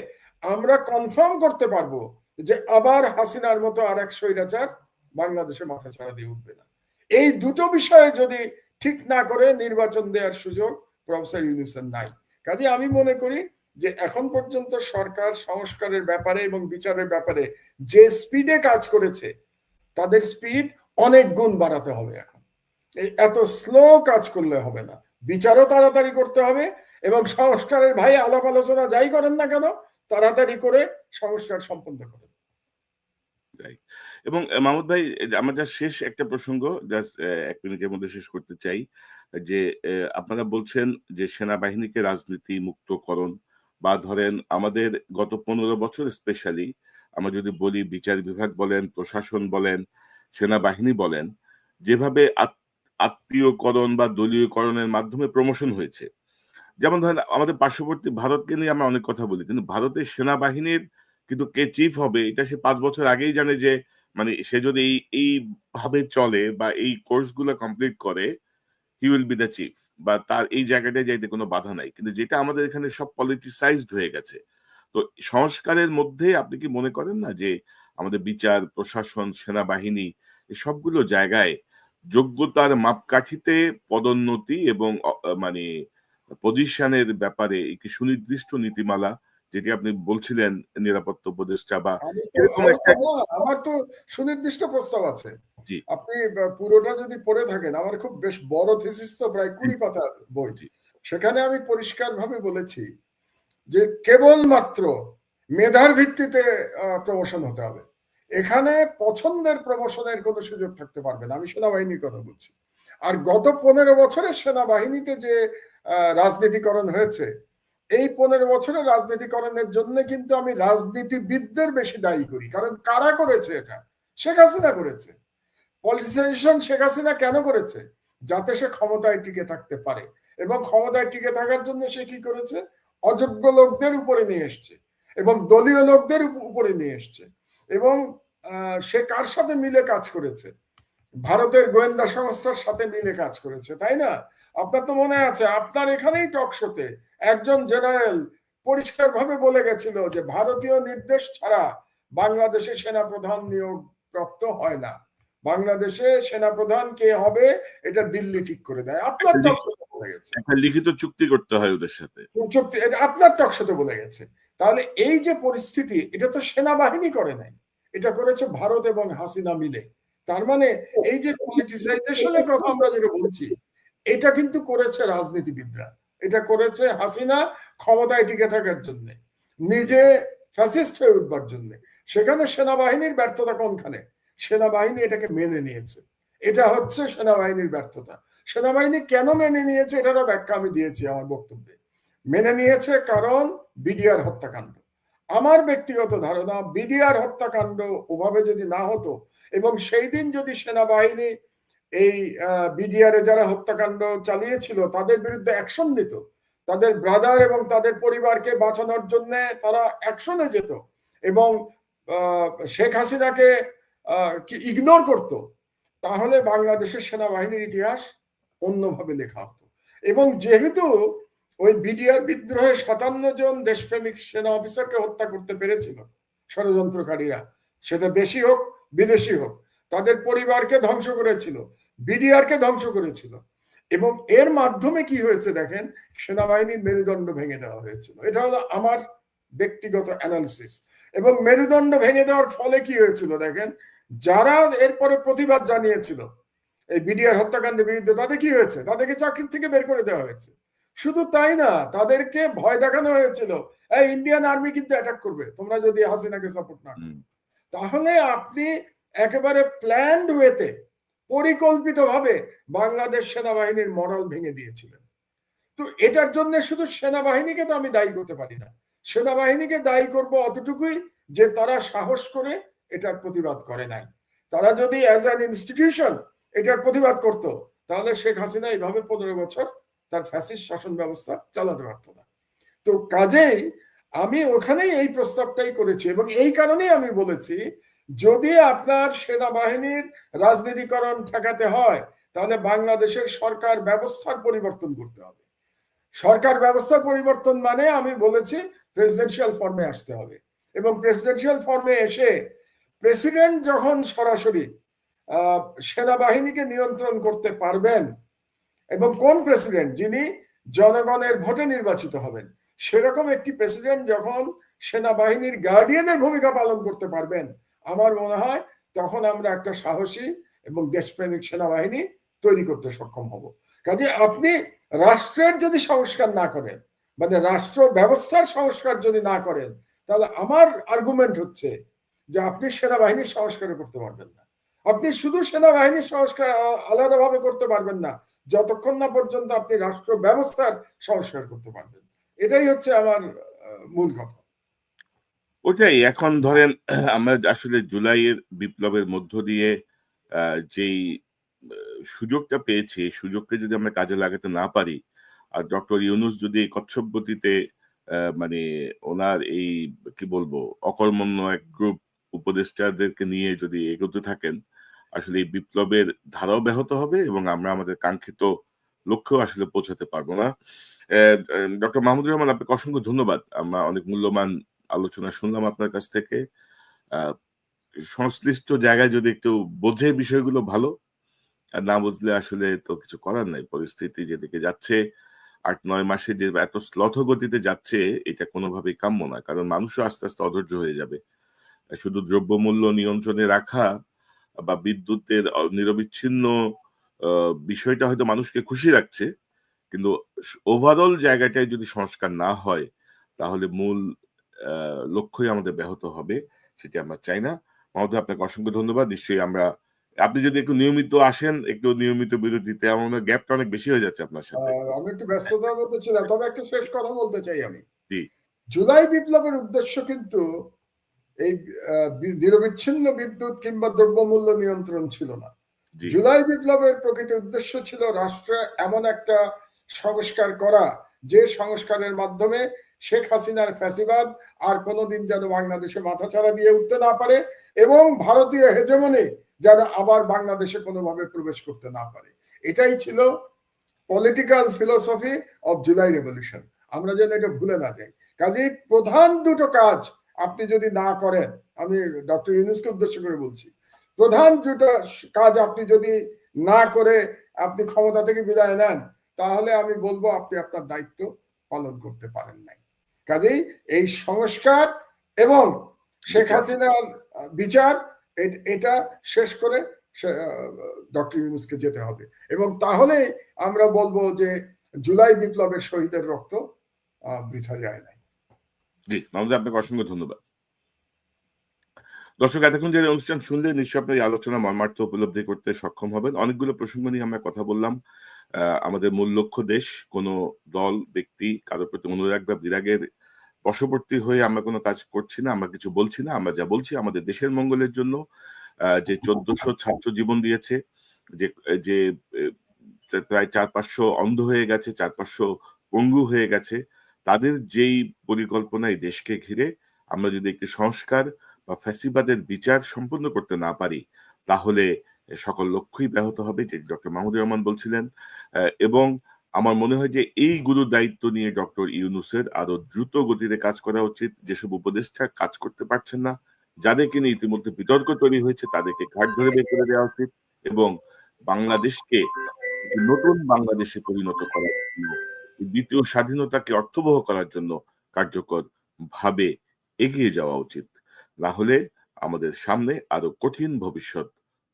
আমরা কনফার্ম করতে পারবো যে আবার হাসিনার মতো আর এক স্বৈরাচার বাংলাদেশে মাথা ছাড়া দিয়ে উঠবে না। এই দুটো বিষয়ে যদি ঠিক না করে নির্বাচন দেওয়ার সুযোগ প্রফেসর ইউনূসের নাই। কাজে আমি মনে করি যে এখন পর্যন্ত সরকার সংস্কারের ব্যাপারে এবং বিচারের ব্যাপারে যে স্পিডে কাজ করেছে তাদের স্পিড অনেক গুণ বাড়াতে হবে। এখন এত স্লো কাজ করলে হবে না, বিচারও তাড়াতাড়ি করতে হবে, এবং সংস্কারের ভাই আলাপ আলোচনা যাই করেন না কেন তাড়াতাড়ি করে সংস্কার সম্পন্ন করেন। এবং মাহমুদ ভাই আমার যা শেষ একটা প্রসঙ্গ জাস্ট ১ মিনিটের মধ্যে শেষ করতে চাই যে আপনারা বলছেন যে সেনাবাহিনীকে রাজনীতি মুক্তকরণ বা ধরেন আমাদের গত ১৫ বছর স্পেশালি আমরা যদি বলি বিচার বিভাগ বলেন, প্রশাসন বলেন, সেনাবাহিনী বলেন, যেভাবে আত্মীয়করণ বা দলীয়করণের মাধ্যমে প্রমোশন হয়েছে। যেমন ধরেন আমাদের পার্শ্ববর্তী ভারতকে নিয়ে আমরা অনেক কথা বলি। কিন্তু ভারতের সেনাবাহিনীর কিন্তু কে চিফ হবে এটা সে ৫ বছর আগেই জানে যে মানে সে যদি এইভাবে চলে বা এই কোর্স গুলো কমপ্লিট করে he will be the chief বা তার এই জায়গাটায় যাইতে কোনো বাধা নাই। কিন্তু যেটা আমাদের এখানে সব পলিটিসাইজড হয়ে গেছে। তো সংস্কারের মধ্যে আপনি কি মনে করেন না যে আমাদের বিচার, প্রশাসন, সেনাবাহিনী এই সবগুলো জায়গায় যোগ্যতার মাপকাঠিতে পদোন্নতি এবং মানে পজিশনের ব্যাপারে একটি সুনির্দিষ্ট নীতিমালা যেটি আপনি বলছিলেন নিরাপত্তা উপদেষ্টা বা এরকম একটা আমার তো সুনির্দিষ্ট প্রস্তাব আছে। জি, আপনি পুরোটা যদি পড়ে থাকেন, আমার খুব বেশ বড় থিসিস তো প্রায় ২০ পাতার বই। জি, সেখানে আমি পরিষ্কারভাবে বলেছি যে কেবলমাত্র মেধার ভিত্তিতে প্রমোশন হতে হবে। এখানে পছন্দের প্রমোশনের কোনো সুযোগ থাকতে পারবে না। আমি সেনাবাহিনীর কথা বলছি। আর গত ১৫ বছরে সেনাবাহিনীতে যে রাজনীতিকরণ হয়েছে, এই ১৫ বছরের রাজনীতিকরণের জন্য কিন্তু আমি রাজনীতিবিদদের বেশি দায়ী করি। কারণ কারা করেছে এটা? শেখ হাসিনা করেছে। পলিটিসাইজেশন শেখ হাসিনা কেন করেছে? যাতে সে ক্ষমতায় টিকে থাকতে পারে, এবং ক্ষমতায় টিকে থাকার জন্য সে কি করেছে? অযোগ্য লোকদের উপরে নিয়ে এসছে এবং দলীয় লোকদের উপরে নিয়ে এসছে, এবং সে কার সাথে মিলে কাজ করেছে? ভারতের গোয়েন্দা সংস্থার সাথে মিলে কাজ করেছে, তাই না? আপনার তো মনে আছে, আপনার এখানেই টক শোতে একজন জেনারেল পরিষ্কারভাবে বলে গেছিল যে ভারতীয় নির্দেশ ছাড়া বাংলাদেশে সেনাপ্রধান নিয়োগ প্রাপ্ত হয় না। বাংলাদেশে সেনাপ্রধান কে হবে এটা দিল্লি ঠিক করে দেয়। আপনার টক শোতে বলে গেছে, একটা লিখিত চুক্তি করতে হয় ওদের সাথে। চুক্তি, এটা আপনার টক শোতে বলে গেছে। তাহলে এই যে পরিস্থিতি, এটা তো সেনাবাহিনী করে নাই, এটা করেছে ভারত এবং হাসিনা মিলে। তার মানে এই যে পলিটিসাইজেশনের কথা আমরা যেটা বলছি, এটা কিন্তু করেছে রাজনীতিবিদরা, এটা করেছে হাসিনা ক্ষমতায় টিকে থাকার জন্য, নিজে ফ্যাসিস্ট হয়ে উঠবার জন্য। সেখানে সেনাবাহিনীর ব্যর্থতা কোনখানে? সেনাবাহিনী এটাকে মেনে নিয়েছে, এটা হচ্ছে সেনাবাহিনীর ব্যর্থতা। সেনাবাহিনী কেন মেনে নিয়েছে এটারও ব্যাখ্যা আমি দিয়েছি আমার বক্তব্যে। মেনে নিয়েছে কারণ বিডিআর হত্যাকাণ্ড। আমার ব্যক্তিগত ধারণা, বিডিআর হত্যাকাণ্ড ওভাবে যদি না হতো এবং সেই দিন যদি সেনাবাহিনী এই বিডিআর এ যারা হত্যাকাণ্ড চালিয়েছিল তাদের বিরুদ্ধে অ্যাকশন নিত, তাদের ব্রাদার এবং তাদের পরিবারকে বাঁচানোর জন্য তারা অ্যাকশনে যেত এবং শেখ হাসিনাকে ইগনোর করত, তাহলে বাংলাদেশের সেনাবাহিনীর ইতিহাস অন্যভাবে লেখা হতো। এবং যেহেতু ওই বিডিআর বিদ্রোহে 57 জন দেশপ্রেমিক সেনা অফিসারকে হত্যা করতে পেরেছিল ষড়যন্ত্রকারীরা, সেটা দেশি হোক বিদেশি হোক, তাদের পরিবারকে ধ্বংস করেছিল, বিডিআর কে ধ্বংস করেছিল। এবং এর মাধ্যমে কি হয়েছে দেখেন, সেনাবাহিনীর মেরুদণ্ড ভেঙে দেওয়া হয়েছিল। এটা হলো আমার ব্যক্তিগত অ্যানালিসিস। এবং মেরুদণ্ড ভেঙে দেওয়ার ফলে কি হয়েছিল দেখেন, যারা এরপরে প্রতিবাদ জানিয়েছিল এই বিডিআর হত্যাকাণ্ডের বিরুদ্ধে, তাদের কি হয়েছে? তাদেরকে চাকরি থেকে বের করে দেওয়া হয়েছে। শুধু তাই না, তাদেরকে ভয় দেখানো হয়েছিল, এই ইন্ডিয়ান আর্মি কিন্তু অ্যাটাক করবে তোমরা যদি হাসিনাকে সাপোর্ট না করো। তাহলে আপনি একেবারে প্ল্যান্ড ওয়েতে, পরিকল্পিতভাবে বাংলাদেশ সেনাবাহিনীর মরাল ভেঙে দিয়েছিলেন। তো এটার জন্য শুধু সেনাবাহিনীকে তো আমি দায়ী করতে পারি না। সেনাবাহিনীকে দায়ী করব অতটুকুই যে তারা সাহস করে এটার প্রতিবাদ করে নাই। তারা যদি অ্যাজ অ্যান ইনস্টিটিউশন এটার প্রতিবাদ করত, তাহলে শেখ হাসিনা এইভাবে 15 বছর তার ফ্যাসিস্ট শাসন ব্যবস্থা চালাতে পারত না। তো কাজেই আমি ওখানেই এই প্রস্তাবটাই করেছি এবং এই কারণেই আমি বলেছি, যদি আপনার সেনাবাহিনীর রাজনীতিকরণ ঠেকাতে হয় তাহলে বাংলাদেশের সরকার ব্যবস্থার পরিবর্তন করতে হবে। সরকার ব্যবস্থার পরিবর্তন মানে আমি বলেছি প্রেসিডেন্সিয়াল ফর্মে আসতে হবে। এবং প্রেসিডেন্সিয়াল ফর্মে এসে প্রেসিডেন্ট যখন সরাসরি সেনাবাহিনীকে নিয়ন্ত্রণ করতে পারবেন, এবং কোন প্রেসিডেন্ট? যিনি জনগণের ভোটে নির্বাচিত হবেন, সেরকম একটি প্রেসিডেন্ট যখন সেনাবাহিনীর গার্ডিয়ানের ভূমিকা পালন করতে পারবেন, আমার মনে হয় তখন আমরা একটা সাহসী এবং দেশপ্রেমিক সেনাবাহিনী তৈরি করতে সক্ষম হব। কাজে আপনি রাষ্ট্রের যদি সংস্কার না করেন, মানে রাষ্ট্র ব্যবস্থার সংস্কার যদি না করেন, তাহলে আমার আর্গুমেন্ট হচ্ছে যে আপনি সেনাবাহিনীর সংস্কার করতে পারবেন না। আপনি শুধু সেনাবাহিনীর সংস্কার আলাদাভাবে করতে পারবেন না যতক্ষণ না পর্যন্ত আপনি রাষ্ট্র ব্যবস্থার সংস্কার করতে পারবেন। এটাই হচ্ছে আমার মূল কথা। ওটাই এখন ধরেন আমরা আসলে জুলাইয়ের বিপ্লবের মধ্য দিয়ে যেই সুযোগটা পেয়েছি, এই সুযোগকে যদি আমরা কাজে লাগাতে না পারি, আর ডক্টর ইউনূস যদি এই কচ্ছপ গতিতে মানে ওনার এই কি বলবো অকর্মণ্য এক গ্রুপ উপদেষ্টাদেরকে নিয়ে যদি এগোতে থাকেন, আসলে এই বিপ্লবের ধারাও ব্যাহত হবে এবং আমরা আমাদের কাঙ্ক্ষিত লক্ষ্যেও আসলে পৌঁছাতে পারবো না। ডক্টর মাহমুদুর রহমান, আপনাকে অসংখ্য ধন্যবাদ। আমরা অনেক মূল্যবান আলোচনা শুনলাম আপনার কাছ থেকে। সংশ্লিষ্ট জায়গায় যদি একটু বোঝে বিষয়গুলো ভালো, আর না বুঝলে আসলে তো কিছু করার নাই। পরিস্থিতি যেদিকে যাচ্ছে ৮-৯ মাসে যে এত শ্লথ গতিতে যাচ্ছে, এটা কোনোভাবেই কাম্য না। কারণ মানুষও আস্তে আস্তে অধৈর্য হয়ে যাবে। শুধু দ্রব্যমূল্য নিয়ন্ত্রণে রাখা বা বিদ্যুতের নিরবিচ্ছিন্ন বিষয়টা হয়তো মানুষকে খুশি রাখছে, কিন্তু ওভারঅল জায়গাটায় যদি সংস্কার না হয় তাহলে মূল লক্ষ্যই আমাদের ব্যাহত হবে, সেটি আমরা চাই না। মাহমুদুর, আপনাকে অসংখ্য ধন্যবাদ। নিশ্চয়ই আপনি যদি একটু নিয়মিত আসেন, একটু নিয়মিত বিরতিতে, আমার গ্যাপটা অনেক বেশি হয়ে যাচ্ছে আপনার সাথে। আমি একটু ব্যস্ততার মধ্যে ছিলাম, তবে একটা শেষ কথা বলতে চাই আমি। জি, জুলাই বিপ্লবের উদ্দেশ্য কিন্তু এই নিরবিচ্ছিন্ন বিদ্যুৎ কিংবা দ্রব্যমূল্য নিয়ন্ত্রণ ছিল না। জুলাই বিপ্লবের প্রকৃত উদ্দেশ্য ছিল রাষ্ট্রে এমন একটা সংস্কার করা যে সংস্কারের মাধ্যমে শেখ হাসিনার ফ্যাসিবাদ আর কোনোদিন যেন বাংলাদেশে মাথাচাড়া দিয়ে উঠতে না পারে এবং ভারতীয় হেজেমনি যেন আবার বাংলাদেশে কোনোভাবে প্রবেশ করতে না পারে। এটাই ছিল political philosophy of July revolution. আমরা যেন এটা ভুলে না যাই। কাজেই প্রধান দুটো কাজ আপনি যদি না করেন, আমি ডক্টর ইউনূসকে উদ্দেশ্য করে বলছি, প্রধান দুটো কাজ আপনি যদি না করে আপনি ক্ষমতা থেকে বিদায় নেন, তাহলে আমি বলবো আপনি আপনার দায়িত্ব পালন করতে পারেন নাই। কাজেই এই সংস্কার এবং শেখ হাসিনার বিচার এটা শেষ করে ডক্টর ইউনূসকে যেতে হবে, এবং তাহলে আমরা বলবো যে জুলাই বিপ্লবের শহীদের রক্ত বৃথা যায় নাই। জি, মাহমুদ, আপনাকে অসংখ্য ধন্যবাদ। দর্শক, এতক্ষণ যে অনুষ্ঠান শুনলে নিশ্চয়ই আপনার এই আলোচনা মর্মার্থ উপলব্ধি করতে সক্ষম হবেন। অনেকগুলো প্রসঙ্গ নিয়ে আমরা কথা বললাম। আমাদের মূল লক্ষ্য দেশ, কোনো দল, ব্যক্তি, কারোর প্রতি অনুরাগ বা বিরাগের বশবর্তী হয়ে আমরা কোনো কাজ করছি না, আমরা কিছু বলছি না। আমরা যা বলছি আমাদের দেশের মঙ্গলের জন্য। যে 1400 ছাত্র জীবন দিয়েছে, যে প্রায় 400-500 অন্ধ হয়ে গেছে, 400-500 পঙ্গু হয়ে গেছে, তাদের যেই পরিকল্পনা এই দেশকে ঘিরে আমরা যদি একটি সংস্কার বা ফ্যাসিবাদের বিচার সম্পূর্ণ করতে না পারি, তাহলে সকল লক্ষ্যই ব্যাহত হবে, যে ডক্টর মাহমুদুর রহমান বলছিলেন। এবং আমার মনে হয় যে এই গুরু দায়িত্ব নিয়ে ডক্টর ইউনূসের আরো দ্রুত গতিতে কাজ করা উচিত। যেসব উপদেষ্টা কাজ করতে পারছেন না, যাদেরকে নিয়ে ইতিমধ্যে বিতর্ক তৈরি হয়েছে, তাদেরকে ঘাট ধরে বের করে দেওয়া উচিত এবং বাংলাদেশকে নতুন বাংলাদেশে পরিণত করার জন্য, দ্বিতীয় স্বাধীনতাকে অর্থবহ করার জন্য কার্যকর ভাবে এগিয়ে যাওয়া উচিত। না হলে আমাদের সামনে আরো কঠিন ভবিষ্যৎ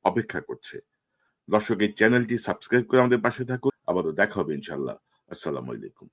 অপেক্ষা করছে। দর্শক, এই চ্যানেলটি সাবস্ক্রাইব করে আমাদের পাশে থাকুন। আবারও দেখা হবে ইনশাল্লাহ। আসসালামু আলাইকুম।